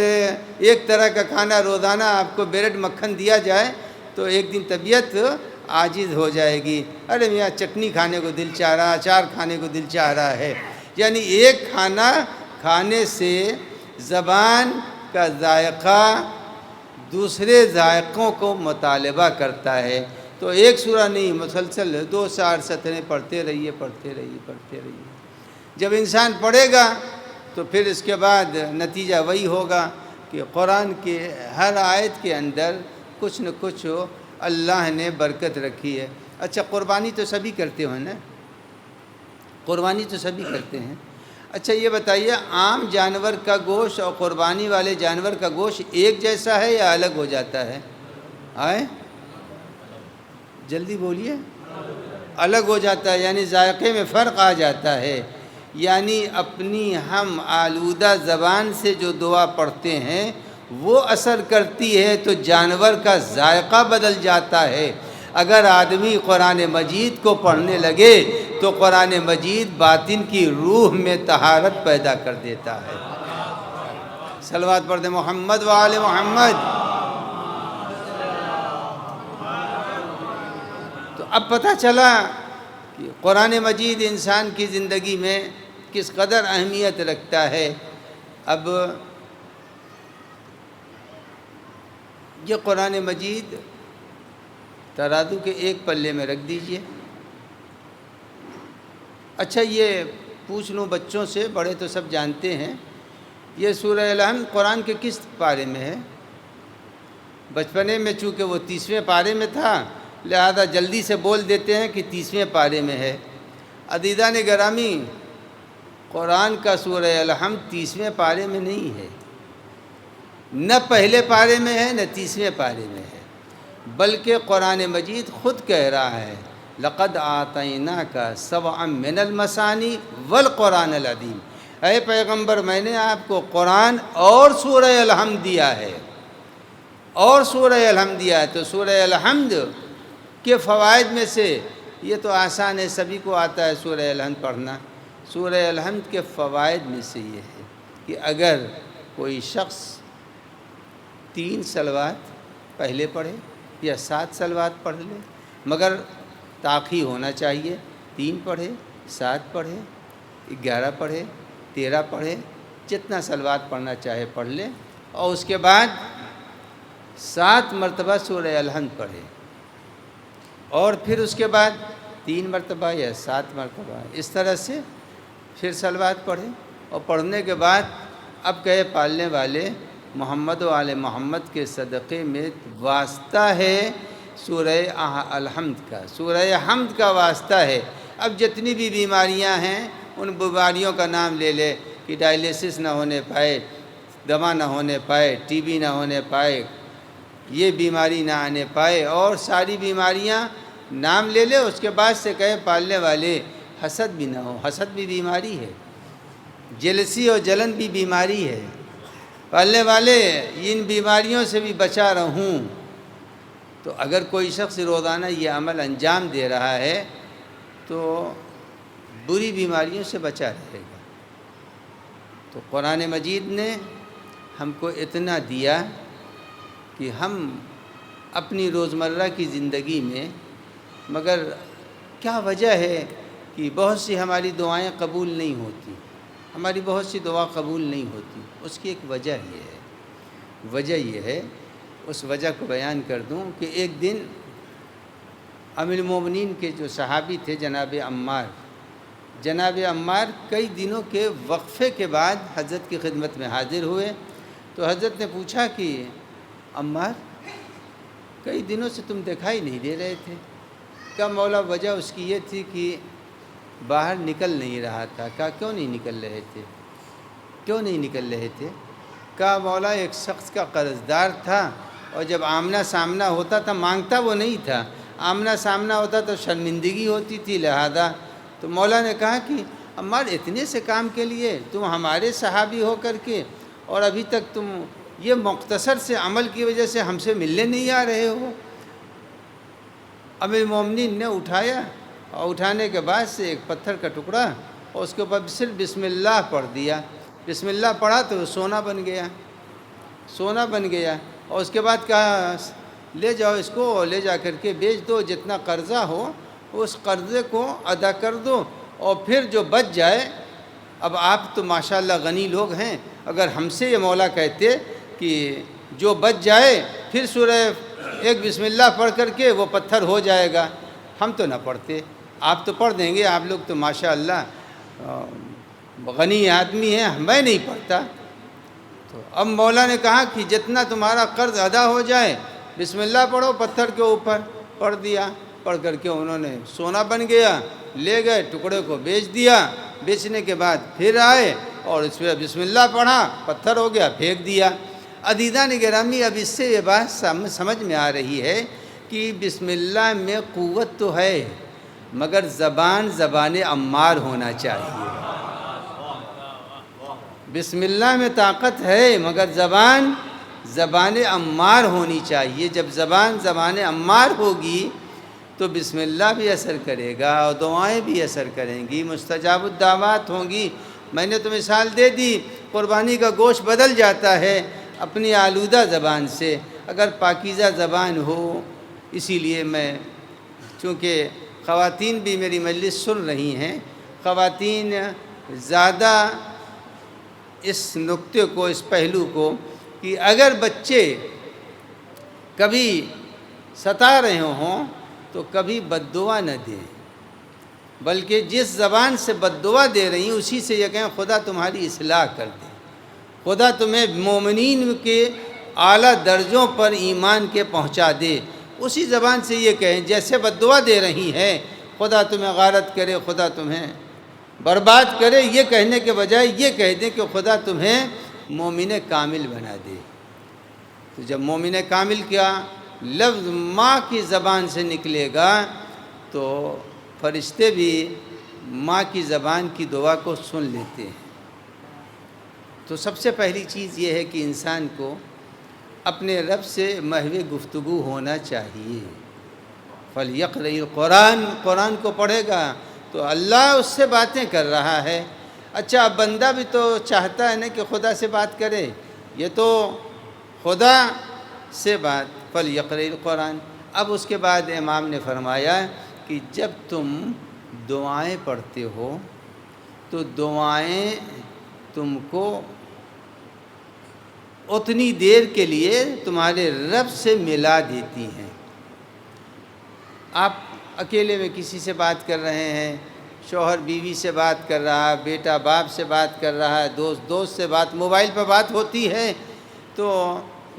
ایک طرح کا کھانا روزانہ آپ کو بریڈ مکھن دیا جائے تو ایک دن طبیعت عاجز ہو جائے گی، ارے میاں چٹنی کھانے کو دل چاہ رہا، اچار کھانے کو دل چاہ رہا ہے۔ یعنی ایک کھانا کھانے سے زبان کا ذائقہ دوسرے ذائقوں کو مطالبہ کرتا ہے۔ تو ایک سورہ نہیں، مسلسل 2 4 سطریں پڑھتے رہیے پڑھتے رہیے پڑھتے رہیے۔ جب انسان پڑھے گا تو پھر اس کے بعد نتیجہ وہی ہوگا کہ قرآن کے ہر آیت کے اندر کچھ نہ کچھ اللہ نے برکت رکھی ہے۔ اچھا، قربانی تو سبھی کرتے ہو نا، قربانی تو سبھی کرتے ہیں۔ اچھا یہ بتائیے، عام جانور کا گوشت اور قربانی والے جانور کا گوشت ایک جیسا ہے یا الگ ہو جاتا ہے؟ آئے جلدی بولیے۔ الگ ہو جاتا ہے، یعنی ذائقے میں فرق آ جاتا ہے۔ یعنی اپنی ہم آلودہ زبان سے جو دعا پڑھتے ہیں وہ اثر کرتی ہے تو جانور کا ذائقہ بدل جاتا ہے۔ اگر آدمی قرآن مجید کو پڑھنے لگے تو قرآن مجید باطن کی روح میں طہارت پیدا کر دیتا ہے۔ صلوات پڑھ دیں محمد و آل محمد۔ تو اب پتہ چلا کہ قرآن مجید انسان کی زندگی میں کس قدر اہمیت رکھتا ہے۔ اب یہ قرآن مجید ترازو کے ایک پلے میں رکھ دیجئے۔ اچھا یہ پوچھ لوں بچوں سے، بڑے تو سب جانتے ہیں، یہ سورہ الحمد قرآن کے کس پارے میں ہے؟ بچپنے میں چونکہ وہ 30ویں پارے میں تھا لہذا جلدی سے بول دیتے ہیں کہ 30ویں پارے میں ہے۔ عزیزان گرامی، قرآن کا سورہ الحمد 30ویں پارے میں نہیں ہے، نہ پہلے پارے میں ہے نہ 30ویں پارے میں ہے، بلکہ قرآن مجید خود کہہ رہا ہے لقد آتیناک سبعا من المثانی والقرآن العظیم۔ اے پیغمبر، میں نے آپ کو قرآن اور سورہ الحمد دیا ہے، اور سورہ الحمد دیا ہے۔ تو سورہ الحمد کے فوائد میں سے یہ تو آسان ہے، سبھی کو آتا ہے سورہ الحمد پڑھنا۔ سورہ الحمد کے فوائد میں سے یہ ہے کہ اگر کوئی شخص 3 صلوات پہلے پڑھے یا 7 صلوات پڑھ لے، مگر تاخیر ہونا چاہیے، 3 پڑھے، 7 پڑھے، 11 پڑھے، 13 پڑھے، جتنا صلوات پڑھنا چاہے پڑھ لے، اور اس کے بعد 7 مرتبہ سورہ الحمد پڑھے، اور پھر اس کے بعد 3 مرتبہ یا 7 مرتبہ اس طرح سے پھر صلوات پڑھے۔ اور پڑھنے کے بعد اب کہے پالنے والے محمد و آل محمد کے صدقے میں واسطہ ہے سورہ الحمد کا، سورہ حمد کا واسطہ ہے۔ اب جتنی بھی بیماریاں ہیں ان بیماریوں کا نام لے لے کہ ڈائلیسس نہ ہونے پائے، دما نہ ہونے پائے، ٹی بی نہ ہونے پائے، یہ بیماری نہ آنے پائے، اور ساری بیماریاں نام لے لے۔ اس کے بعد سے کہے پالنے والے حسد بھی نہ ہو، حسد بھی بیماری ہے، جلسی اور جلن بھی بیماری ہے، پالنے والے ان بیماریوں سے بھی بچا رہوں۔ تو اگر کوئی شخص روزانہ یہ عمل انجام دے رہا ہے تو بری بیماریوں سے بچا رہے گا۔ تو قرآن مجید نے ہم کو اتنا دیا کہ ہم اپنی روزمرہ کی زندگی میں، مگر کیا وجہ ہے کہ بہت سی ہماری دعائیں قبول نہیں ہوتی، ہماری بہت سی دعا قبول نہیں ہوتی؟ اس کی ایک وجہ یہ ہے، وجہ یہ ہے، اس وجہ کو بیان کر دوں کہ ایک دن ام المومنین کے جو صحابی تھے جناب عمار کئی دنوں کے وقفے کے بعد حضرت کی خدمت میں حاضر ہوئے۔ تو حضرت نے پوچھا کہ عمار کئی دنوں سے تم دکھائی نہیں دے رہے تھے؟ کہا مولا وجہ اس کی یہ تھی کہ باہر نکل نہیں رہا تھا۔ کہا کیوں نہیں نکل رہے تھے؟ کیوں نہیں نکل رہے تھے؟ کہا مولا ایک شخص کا قرض دار تھا، اور جب آمنا سامنا ہوتا تھا مانگتا وہ نہیں تھا، آمنا سامنا ہوتا تو شرمندگی ہوتی تھی، لہذا تو مولا نے کہا کہ عمار اتنے سے کام کے لیے تم ہمارے صحابی ہو کر کے اور ابھی تک تم یہ مختصر سے عمل کی وجہ سے ہم سے ملنے نہیں آ رہے ہو۔ امیر المومنین نے اٹھایا اور اٹھانے کے بعد سے ایک پتھر کا ٹکڑا اور اس کے اوپر صرف بسم اللہ پڑھ دیا، بسم اللہ پڑھا تو سونا بن گیا، سونا بن گیا۔ اور اس کے بعد کہا لے جاؤ اس کو، لے جا کر کے بیچ دو، جتنا قرضہ ہو اس قرضے کو ادا کر دو، اور پھر جو بچ جائے، اب آپ تو ماشاءاللہ غنی لوگ ہیں، اگر ہم سے یہ مولا کہتے کہ جو بچ جائے پھر سورہ ایک بسم اللہ پڑھ کر کے وہ پتھر ہو جائے گا، ہم تو نہ پڑھتے، آپ تو پڑھ دیں گے، آپ لوگ تو ماشاءاللہ غنی آدمی ہیں، میں نہیں پڑھتا۔ تو اب مولا نے کہا کہ جتنا تمہارا قرض ادا ہو جائے بسم اللہ پڑھو، پتھر کے اوپر پڑھ دیا، پڑھ کر کے انہوں نے سونا بن گیا، لے گئے ٹکڑے کو بیچ دیا، بیچنے کے بعد پھر آئے اور اس پہ بسم اللہ پڑھا، پتھر ہو گیا، پھینک دیا۔ عزیزان گرامی، اب اس سے یہ بات سمجھ میں آ رہی ہے کہ بسم اللہ میں قوت تو ہے مگر زبان عمار ہونا چاہیے۔ بسم اللہ میں طاقت ہے مگر زبان عمار ہونی چاہیے۔ جب زبان عمار ہوگی تو بسم اللہ بھی اثر کرے گا اور دعائیں بھی اثر کریں گی، مستجاب الدعوات ہوں گی۔ میں نے تو مثال دے دی، قربانی کا گوشت بدل جاتا ہے اپنی آلودہ زبان سے اگر پاکیزہ زبان ہو۔ اسی لیے میں، چونکہ خواتین بھی میری مجلس سن رہی ہیں، خواتین زیادہ اس نقطے کو، اس پہلو کو، کہ اگر بچے کبھی ستا رہے ہوں تو کبھی بد دعا نہ دیں، بلکہ جس زبان سے بد دعا دے رہی ہیں اسی سے یہ کہیں خدا تمہاری اصلاح کر دے، خدا تمہیں مومنین کے اعلیٰ درجوں پر ایمان کے پہنچا دے، اسی زبان سے یہ کہیں جیسے بد دعا دے رہی ہیں خدا تمہیں غارت کرے، خدا تمہیں برباد کرے، یہ کہنے کے بجائے یہ کہہ دیں کہ خدا تمہیں مومن کامل بنا دے۔ تو جب مومن کامل کا لفظ ماں کی زبان سے نکلے گا تو فرشتے بھی ماں کی زبان کی دعا کو سن لیتے ہیں۔ تو سب سے پہلی چیز یہ ہے کہ انسان کو اپنے رب سے محو گفتگو ہونا چاہیے۔ فَلْيَقْرَئِ الْقُرْآنَ، قرآن کو پڑھے گا تو اللہ اس سے باتیں کر رہا ہے۔ اچھا، اب بندہ بھی تو چاہتا ہے نا کہ خدا سے بات کرے، یہ تو خدا سے بات، فَلْيَقْرَئِ الْقُرْآنَ۔ اب اس کے بعد امام نے فرمایا کہ جب تم دعائیں پڑھتے ہو تو دعائیں تم کو اتنی دیر کے لیے تمہارے رب سے ملا دیتی ہیں۔ آپ اکیلے میں کسی سے بات کر رہے ہیں، شوہر بیوی سے بات کر رہا ہے، بیٹا باپ سے بات کر رہا ہے، دوست سے بات، موبائل پہ بات ہوتی ہے، تو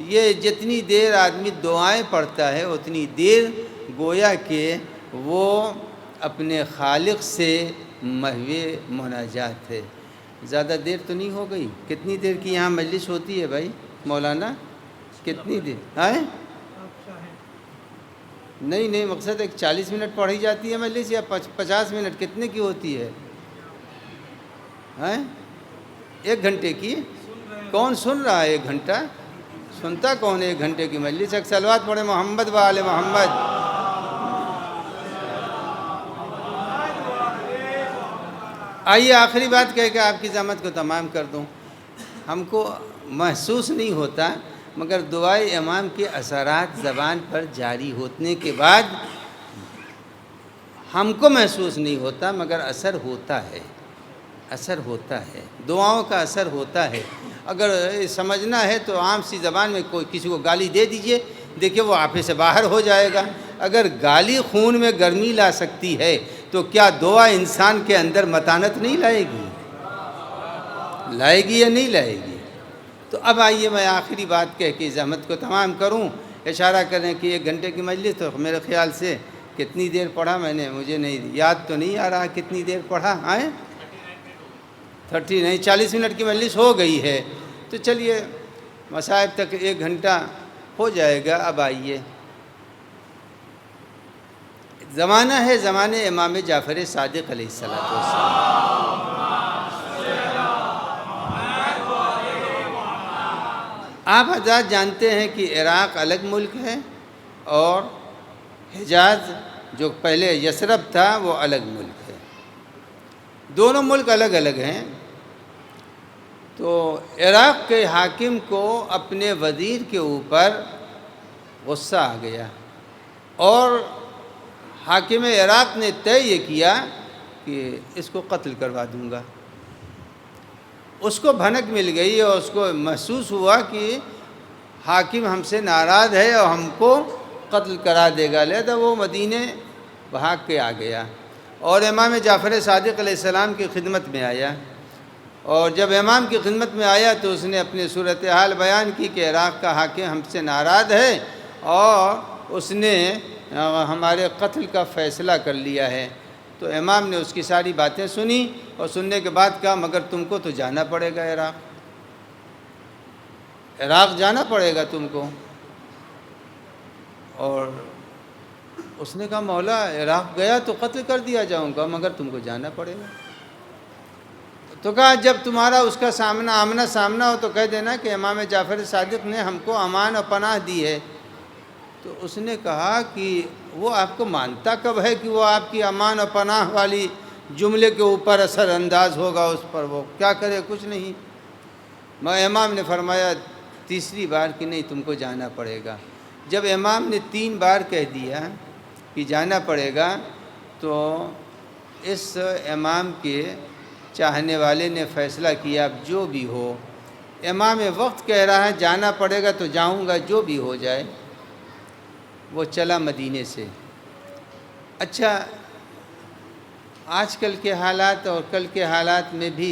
یہ جتنی دیر آدمی دعائیں پڑھتا ہے اتنی دیر گویا کہ وہ اپنے خالق سے محو مناجات ہے۔ زیادہ دیر تو نہیں ہو گئی؟ کتنی دیر کی یہاں مجلس ہوتی ہے بھائی مولانا؟ کتنی دیر ہے؟ نہیں، مقصد ہے 40 منٹ پڑھی جاتی ہے مجلس یا 50 منٹ؟ کتنے کی ہوتی ہے؟ 1 گھنٹے کی؟ کون سن رہا ہے 1 گھنٹہ؟ سنتا کون ہے 1 گھنٹے کی مجلس؟ ایک صلوات پڑھے محمد و آل محمد۔ آئیے آخری بات کہہ کے آپ کی زحمت کو تمام کر دوں۔ ہم کو محسوس نہیں ہوتا مگر دعائے امام کے اثرات زبان پر جاری ہونے کے بعد ہم کو محسوس نہیں ہوتا مگر اثر ہوتا ہے، اثر ہوتا ہے، دعاؤں کا اثر ہوتا ہے۔ اگر سمجھنا ہے تو عام سی زبان میں کوئی کسی کو گالی دے دیجئے، دیکھیے وہ آپے سے باہر ہو جائے گا۔ اگر گالی خون میں گرمی لا سکتی ہے تو کیا دعا انسان کے اندر متانت نہیں لائے گی؟ لائے گی یا نہیں لائے گی؟ تو اب آئیے میں آخری بات کہہ کے زحمت کو تمام کروں۔ اشارہ کریں کہ 1 گھنٹے کی مجلس، تو میرے خیال سے کتنی دیر پڑھا میں نے، مجھے نہیں یاد تو نہیں آ رہا کتنی دیر پڑھا، 40 منٹ کی مجلس ہو گئی ہے۔ تو چلیے مصائب تک 1 گھنٹہ ہو جائے گا، اب آئیے۔ زمانہ ہے زمانے امام جعفر صادق علیہ السلام۔ آپ حضرات جانتے ہیں کہ عراق الگ ملک ہے اور حجاز جو پہلے یثرب تھا وہ الگ ملک ہے، دونوں ملک الگ الگ ہیں۔ تو عراق کے حاکم کو اپنے وزیر کے اوپر غصہ آ گیا اور حاکم عراق نے طے یہ کیا کہ اس کو قتل کروا دوں گا۔ اس کو بھنک مل گئی اور اس کو محسوس ہوا کہ حاکم ہم سے ناراض ہے اور ہم کو قتل کرا دے گا، لہذا وہ مدینے بھاگ کے آ گیا اور امام جعفر صادق علیہ السلام کی خدمت میں آیا۔ اور جب امام کی خدمت میں آیا تو اس نے اپنی صورتحال بیان کی کہ عراق کا حاکم ہم سے ناراض ہے اور اس نے ہمارے قتل کا فیصلہ کر لیا ہے۔ تو امام نے اس کی ساری باتیں سنی اور سننے کے بعد کہا مگر تم کو تو جانا پڑے گا عراق جانا پڑے گا تم کو۔ اور اس نے کہا مولا عراق گیا تو قتل کر دیا جاؤں گا مگر تم کو جانا پڑے گا۔ تو کہا جب تمہارا اس کا آمنا سامنا ہو تو کہہ دینا کہ امام جعفر صادق نے ہم کو امان و پناہ دی ہے۔ تو اس نے کہا کہ وہ آپ کو مانتا کب ہے کہ وہ آپ کی امان و پناہ والی جملے کے اوپر اثر انداز ہوگا، اس پر وہ کیا کرے، کچھ نہیں۔ امام نے فرمایا تیسری بار کہ نہیں تم کو جانا پڑے گا۔ جب امام نے 3 بار کہہ دیا کہ جانا پڑے گا تو اس امام کے چاہنے والے نے فیصلہ کیا اب جو بھی ہو، امام وقت کہہ رہا ہے جانا پڑے گا تو جاؤں گا جو بھی ہو جائے۔ وہ چلا مدینے سے۔ اچھا آج کل کے حالات اور کل کے حالات میں بھی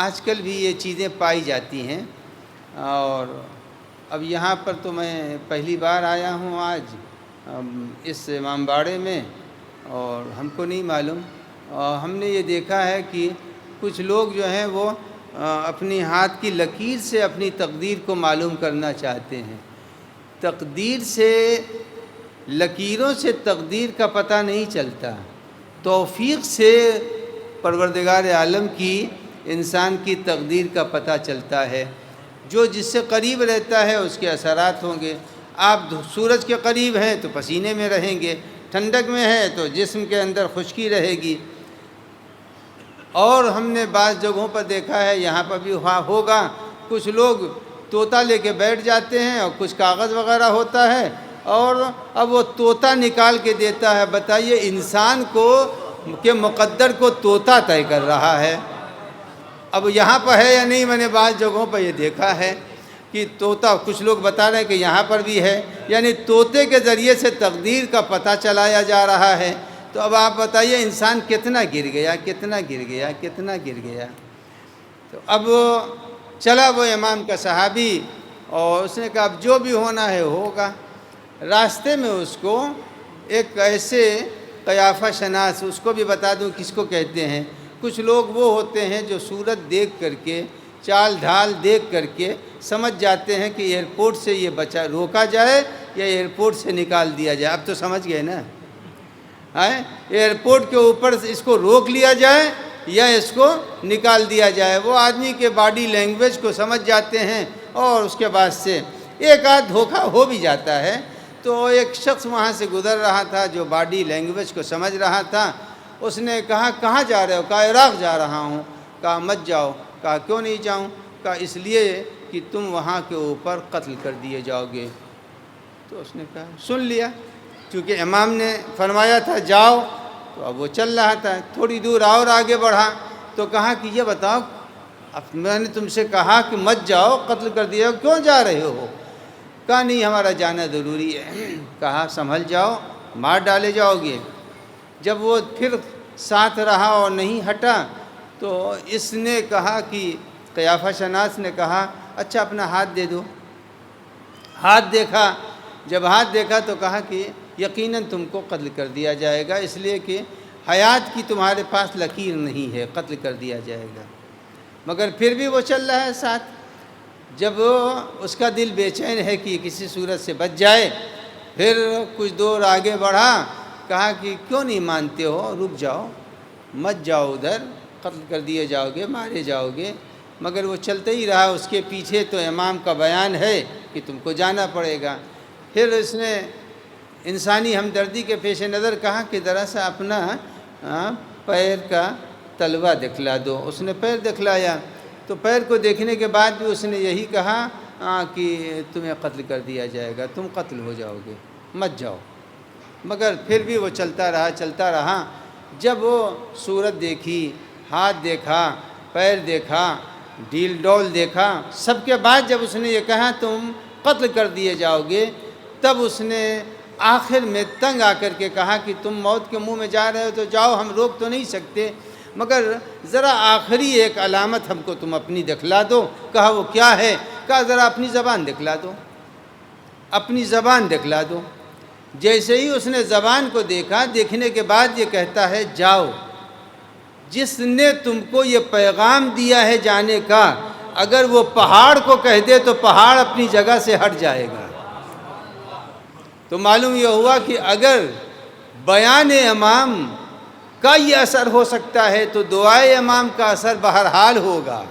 آج کل بھی یہ چیزیں پائی جاتی ہیں، اور اب یہاں پر تو میں پہلی بار آیا ہوں آج اس امام باڑے میں اور ہم کو نہیں معلوم، اور ہم نے یہ دیکھا ہے کہ کچھ لوگ جو ہیں وہ اپنی ہاتھ کی لکیر سے اپنی تقدیر کو معلوم کرنا چاہتے ہیں۔ تقدیر سے، لکیروں سے تقدیر کا پتہ نہیں چلتا، توفیق سے پروردگار عالم کی انسان کی تقدیر کا پتہ چلتا ہے۔ جو جس سے قریب رہتا ہے اس کے اثرات ہوں گے۔ آپ سورج کے قریب ہیں تو پسینے میں رہیں گے، ٹھنڈک میں ہے تو جسم کے اندر خشکی رہے گی۔ اور ہم نے بعض جگہوں پر دیکھا ہے، یہاں پر بھی ہوگا، کچھ لوگ طوطا لے کے بیٹھ جاتے ہیں اور کچھ کاغذ وغیرہ ہوتا ہے اور اب وہ طوطا نکال کے دیتا ہے۔ بتائیے انسان کو کہ مقدر کو طوطا طے کر رہا ہے۔ اب یہاں پر ہے یا نہیں، میں نے بعض جگہوں پر یہ دیکھا ہے کہ طوطا، کچھ لوگ بتا رہے ہیں کہ یہاں پر بھی ہے، یعنی طوطے کے ذریعے سے تقدیر کا پتہ چلایا جا رہا ہے۔ تو اب آپ بتائیے انسان کتنا گر گیا، کتنا گر گیا، کتنا گر گیا۔ تو اب چلا وہ امام کا صحابی اور اس نے کہا اب جو بھی ہونا ہے ہوگا۔ راستے میں اس کو ایک ایسے قیافہ شناس، اس کو بھی بتا دوں کس کو کہتے ہیں، کچھ لوگ وہ ہوتے ہیں جو صورت دیکھ کر کے، چال ڈھال دیکھ کر کے سمجھ جاتے ہیں کہ ایئرپورٹ سے یہ بچہ روکا جائے یا ایئرپورٹ سے نکال دیا جائے۔ اب تو سمجھ گئے نا، ایئرپورٹ کے اوپر اس کو روک لیا جائے یا اس کو نکال دیا جائے۔ وہ آدمی کے باڈی لینگویج کو سمجھ جاتے ہیں اور اس کے بعد سے ایک آدھ دھوکہ ہو بھی جاتا ہے۔ تو ایک شخص وہاں سے گزر رہا تھا جو باڈی لینگویج کو سمجھ رہا تھا، اس نے کہا کہاں جا رہے ہو؟ کہا عراق جا رہا ہوں۔ کہا مت جاؤ۔ کہا کیوں نہیں جاؤں؟ کہا اس لیے کہ تم وہاں کے اوپر قتل کر دیے جاؤ گے۔ تو اس نے کہا سن لیا، چونکہ امام نے فرمایا تھا جاؤ، تو اب وہ چل رہا تھا، تھوڑی دور اور آگے بڑھا تو کہا کہ یہ بتاؤ اب میں نے تم سے کہا کہ مت جاؤ، قتل کر دیا، کیوں جا رہے ہو؟ کہا نہیں ہمارا جانا ضروری ہے۔ کہا سنبھل جاؤ، مار ڈالے جاؤ گے۔ جب وہ پھر ساتھ رہا اور نہیں ہٹا تو اس نے کہا کہ قیافہ شناس نے کہا اچھا اپنا ہاتھ دے دو۔ ہاتھ دیکھا، جب ہاتھ دیکھا تو کہا کہ یقیناً تم کو قتل کر دیا جائے گا، اس لیے کہ حیات کی تمہارے پاس لکیر نہیں ہے، قتل کر دیا جائے گا۔ مگر پھر بھی وہ چل رہا ہے ساتھ۔ جب اس کا دل بے چین ہے کہ کسی صورت سے بچ جائے، پھر کچھ دور آگے بڑھا، کہا کہ کیوں نہیں مانتے ہو، رک جاؤ، مت جاؤ ادھر، قتل کر دیے جاؤ گے، مارے جاؤ گے۔ مگر وہ چلتے ہی رہا، اس کے پیچھے تو امام کا بیان ہے کہ تم کو جانا پڑے گا۔ پھر اس نے انسانی ہمدردی کے پیش نظر کہا کہ ذرا سا اپنا پیر کا تلوا دکھلا دو۔ اس نے پیر دکھلایا، تو پیر کو دیکھنے کے بعد بھی اس نے یہی کہا کہ تمہیں قتل کر دیا جائے گا، تم قتل ہو جاؤ گے، مت جاؤ۔ مگر پھر بھی وہ چلتا رہا۔ جب وہ صورت دیکھی، ہاتھ دیکھا، پیر دیکھا، ڈیل ڈول دیکھا، سب کے بعد جب اس نے یہ کہا تم قتل کر دیے جاؤ گے، تب اس نے آخر میں تنگ آ کر کے کہا کہ تم موت کے منہ میں جا رہے ہو تو جاؤ، ہم روک تو نہیں سکتے، مگر ذرا آخری ایک علامت ہم کو تم اپنی دکھلا دو۔ کہا وہ کیا ہے؟ کہا ذرا اپنی زبان دکھلا دو، اپنی زبان دکھلا دو۔ جیسے ہی اس نے زبان کو دیکھا، دیکھنے کے بعد یہ کہتا ہے جاؤ، جس نے تم کو یہ پیغام دیا ہے جانے کا، اگر وہ پہاڑ کو کہہ دے تو پہاڑ اپنی جگہ سے ہٹ جائے گا۔ تو معلوم یہ ہوا کہ اگر بیان امام کا یہ اثر ہو سکتا ہے تو دعائے امام کا اثر بہرحال ہوگا۔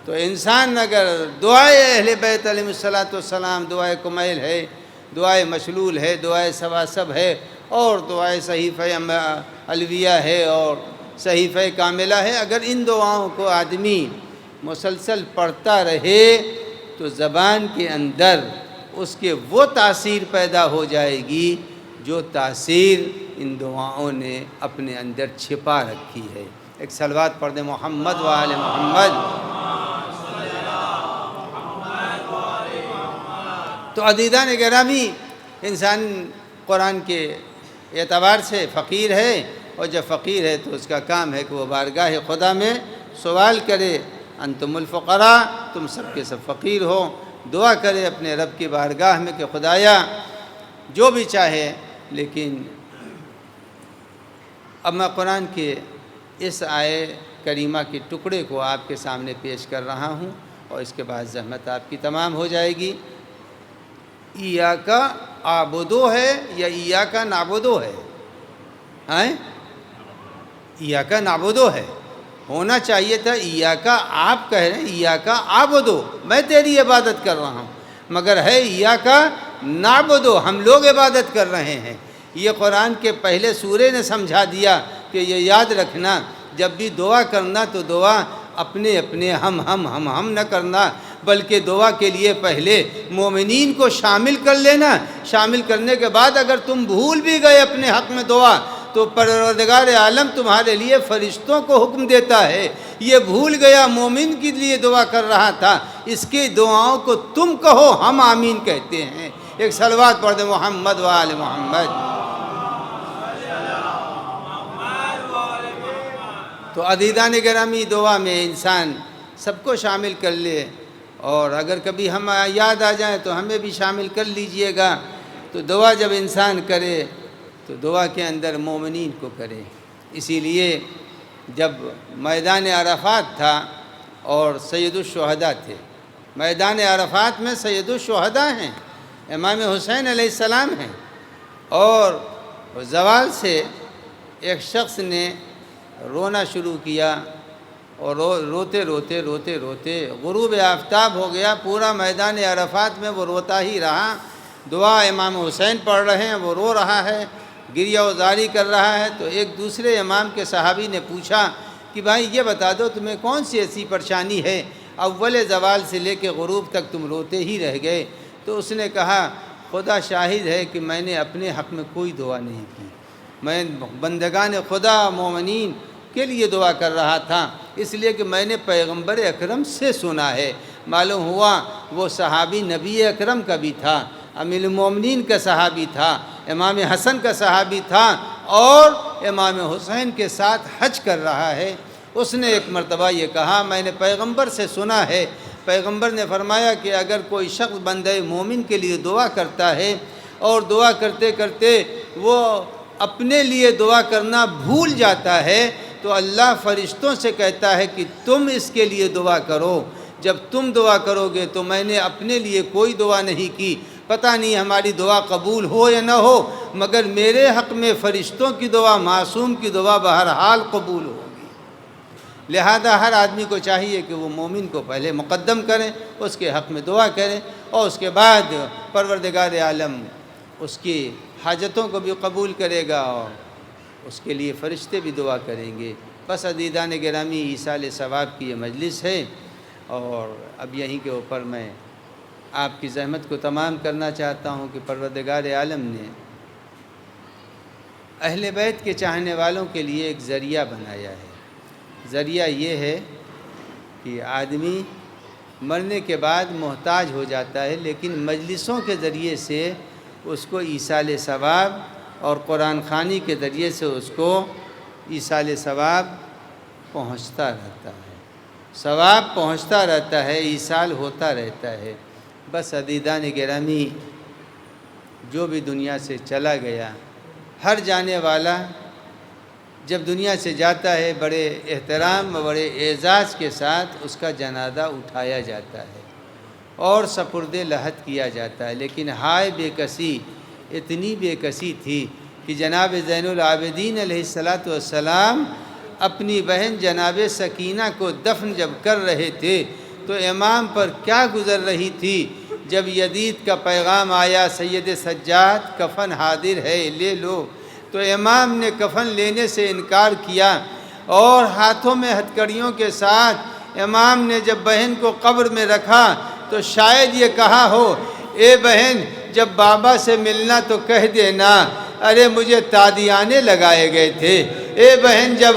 تو انسان اگر دعائے اہل بیت علیہ السلام، دعائے کمیل ہے، دعائے مشلول ہے، دعائے سواسب ہے، اور دعائے صحیفہ الویہ ہے، اور صحیفہ کاملہ ہے، اگر ان دعاؤں کو آدمی مسلسل پڑھتا رہے تو زبان کے اندر اس کے وہ تاثیر پیدا ہو جائے گی جو تاثیر ان دعاؤں نے اپنے اندر چھپا رکھی ہے۔ ایک صلوات پڑھ دیں محمد و آل محمد۔ تو عزیزان گرامی، انسان قرآن کے اعتبار سے فقیر ہے، اور جب فقیر ہے تو اس کا کام ہے کہ وہ بارگاہ خدا میں سوال کرے، انتم الفقراء، تم سب کے سب فقیر ہو، دعا کرے اپنے رب کی بارگاہ میں کہ خدایا جو بھی چاہے۔ لیکن اب میں قرآن کے اس آیے کریمہ کے ٹکڑے کو آپ کے سامنے پیش کر رہا ہوں، اور اس کے بعد زحمت آپ کی تمام ہو جائے گی۔ ایاک اعبدو ہے یا ایاک نعبدو ہے؟ ایاک نعبدو ہے، ہونا چاہیے تھا ایاک، آپ کہہ رہے ہیں ایاک اعبدو، میں تیری عبادت کر رہا ہوں، مگر ہے ایاک نعبدو، ہم لوگ عبادت کر رہے ہیں۔ یہ قرآن کے پہلے سورے نے سمجھا دیا کہ یہ یاد رکھنا، جب بھی دعا کرنا تو دعا اپنے اپنے ہم نہ کرنا، بلکہ دعا کے لیے پہلے مومنین کو شامل کر لینا۔ شامل کرنے کے بعد اگر تم بھول بھی گئے اپنے حق میں دعا، تو پروردگار عالم تمہارے لیے فرشتوں کو حکم دیتا ہے، یہ بھول گیا مومن کے لیے دعا کر رہا تھا، اس کی دعاؤں کو تم کہو، ہم آمین کہتے ہیں۔ ایک صلوات پڑھ دیں محمد و آل محمد۔ تو عزیزان گرامی، دعا میں انسان سب کو شامل کر لے، اور اگر کبھی ہم یاد آ جائیں تو ہمیں بھی شامل کر لیجئے گا۔ تو دعا جب انسان کرے تو دعا کے اندر مومنین کو کرے۔ اسی لیے جب میدان عرفات تھا اور سید الشہداء تھے، میدان عرفات میں سید الشہداء ہیں، امام حسین علیہ السلام ہیں، اور زوال سے ایک شخص نے رونا شروع کیا، اور روتے روتے غروب آفتاب ہو گیا، پورا میدان عرفات میں وہ روتا ہی رہا۔ دعا امام حسین پڑھ رہے ہیں، وہ رو رہا ہے، گریہ و زاری کر رہا ہے۔ تو ایک دوسرے امام کے صحابی نے پوچھا کہ بھائی یہ بتا دو تمہیں کون سی ایسی پریشانی ہے، اول زوال سے لے کے غروب تک تم روتے ہی رہ گئے؟ تو اس نے کہا خدا شاہد ہے کہ میں نے اپنے حق میں کوئی دعا نہیں کی، میں بندگان خدا مومنین کے لیے دعا کر رہا تھا، اس لیے کہ میں نے پیغمبر اکرم سے سنا ہے۔ معلوم ہوا وہ صحابی نبی اکرم کا بھی تھا، امیر المومنین کا صحابی تھا، امام حسن کا صحابی تھا، اور امام حسین کے ساتھ حج کر رہا ہے۔ اس نے ایک مرتبہ یہ کہا میں نے پیغمبر سے سنا ہے، پیغمبر نے فرمایا کہ اگر کوئی شخص بندہ مومن کے لیے دعا کرتا ہے اور دعا کرتے کرتے وہ اپنے لیے دعا کرنا بھول جاتا ہے، تو اللہ فرشتوں سے کہتا ہے کہ تم اس کے لیے دعا کرو، جب تم دعا کرو گے تو میں نے اپنے لیے کوئی دعا نہیں کی، پتہ نہیں ہماری دعا قبول ہو یا نہ ہو، مگر میرے حق میں فرشتوں کی دعا، معصوم کی دعا بہرحال قبول ہوگی۔ لہذا ہر آدمی کو چاہیے کہ وہ مومن کو پہلے مقدم کریں، اس کے حق میں دعا کریں، اور اس کے بعد پروردگار عالم اس کی حاجتوں کو بھی قبول کرے گا اور اس کے لیے فرشتے بھی دعا کریں گے۔ بس عزیزان گرامی، ایصال ثواب کی یہ مجلس ہے، اور اب یہیں کے اوپر میں آپ کی زحمت کو تمام کرنا چاہتا ہوں کہ پروردگار عالم نے اہل بیت کے چاہنے والوں کے لیے ایک ذریعہ بنایا ہے۔ ذریعہ یہ ہے کہ آدمی مرنے کے بعد محتاج ہو جاتا ہے، لیکن مجلسوں کے ذریعے سے اس کو ایصال ثواب، اور قرآن خوانی کے ذریعے سے اس کو ایصال ثواب پہنچتا رہتا ہے، ثواب پہنچتا رہتا ہے، ایصال ہوتا رہتا ہے۔ بس عزیزان گرامی، جو بھی دنیا سے چلا گیا، ہر جانے والا جب دنیا سے جاتا ہے بڑے احترام و بڑے اعزاز کے ساتھ اس کا جنازہ اٹھایا جاتا ہے اور سپرد لحد کیا جاتا ہے، لیکن ہائے بے کسی، اتنی بے کسی تھی کہ جناب زین العابدین علیہ السلام اپنی بہن جناب سکینہ کو دفن جب کر رہے تھے تو امام پر کیا گزر رہی تھی، جب یزید کا پیغام آیا سید سجاد کفن حاضر ہے لے لو، تو امام نے کفن لینے سے انکار کیا، اور ہاتھوں میں ہتھکڑیوں کے ساتھ امام نے جب بہن کو قبر میں رکھا تو شاید یہ کہا ہو، اے بہن جب بابا سے ملنا تو کہہ دینا، ارے مجھے تادیانے لگائے گئے تھے، اے بہن جب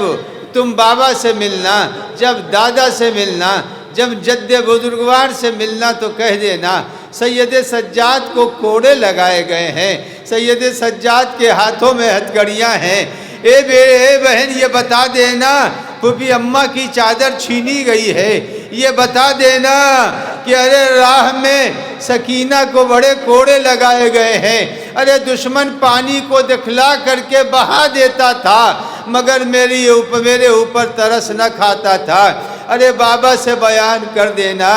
تم بابا سے ملنا، جب دادا سے ملنا، جب جد بزرگوار سے ملنا تو کہہ دینا سید سجاد کو کوڑے لگائے گئے ہیں، سید سجاد کے ہاتھوں میں ہتھکڑیاں ہیں، اے بہن یہ بتا دینا پھوپھی اماں کی چادر چھینی گئی ہے، یہ بتا دینا کہ ارے راہ میں سکینہ کو بڑے کوڑے لگائے گئے ہیں، ارے دشمن پانی کو دکھلا کر کے بہا دیتا تھا مگر میرے اوپر ترس نہ کھاتا تھا، ارے بابا سے بیان کر دینا،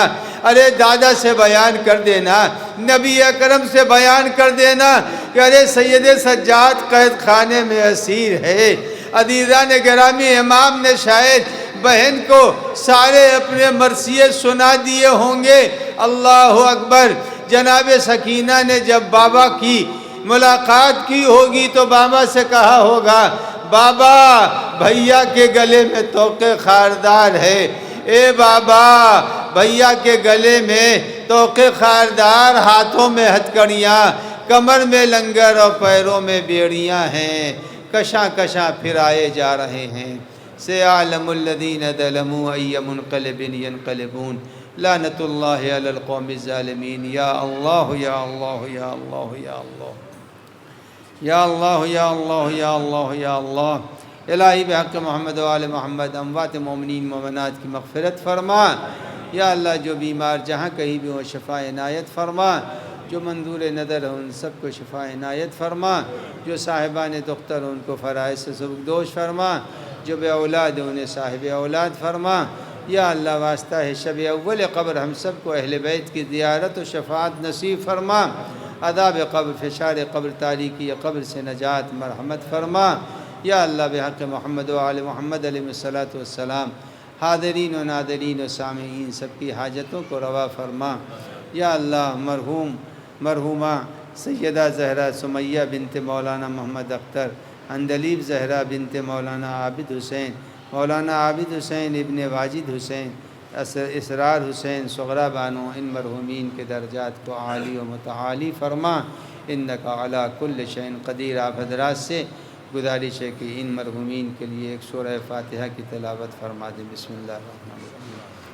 ارے دادا سے بیان کر دینا، نبی اکرم سے بیان کر دینا کہ ارے سید سجاد قید خانے میں اسیر ہے۔ عزیزان گرامی، امام نے شاید بہن کو سارے اپنے مرثیے سنا دیے ہوں گے۔ اللہ اکبر! جناب سکینہ نے جب بابا کی ملاقات کی ہوگی تو بابا سے کہا ہوگا، بابا بھیا کے گلے میں توقے خاردار ہے، اے بابا بھیا کے گلے میں توقے خاردار، ہاتھوں میں ہتھکڑیاں، کمر میں لنگر اور پیروں میں بیڑیاں ہیں، کشاں کشاں پھرائے جا رہے ہیں۔ سیعلم الذین ظلموا ای منقلب ینقلبون لعنت اللہ علی القوم الظالمین۔ یا اللہ یا اللہ یا اللہ یا اللہ یا اللہ یا اللہ یا اللہ یا اللہ۔ الہی بحق محمد و آل محمد اموات مومنین مومنات کی مغفرت فرما۔ یا اللہ جو بیمار جہاں کہیں بھی ہو شفا عنایت فرما، جو منظور نظر ہو ان سب کو شفا عنایت فرما، جو صاحبان دختر ہو ان کو فرائض سے سبکدوش فرما، جو بے اولاد ہو انہیں صاحب اولاد فرما۔ یا اللہ واسطہ ہے شب اول قبر ہم سب کو اہل بیت کی زیارت و شفاعت نصیب فرما، عذاب قبر، فشار قبر، تاریکی قبر سے نجات مرحمت فرما۔ یا اللہ بحق محمد و آل محمد علیہ السلام حاضرین و ناظرین و سامعین سب کی حاجتوں کو روا فرما۔ یا اللہ مرحومہ سیدہ زہرا سمیہ بنت مولانا محمد اختر، اندلیب زہرا بنت مولانا عابد حسین، مولانا عابد حسین ابن واجد حسین، اسرار حسین، صغرا بانو، ان مرحومین کے درجات کو عالی و متعالی فرما۔ انک علی کل شیء قدیر۔ آپ حضرات سے گزارش ہے کہ ان مرحومین کے لیے ایک سورہ فاتحہ کی تلاوت فرما دیں۔ بسم اللہ الرحمن الرحیم۔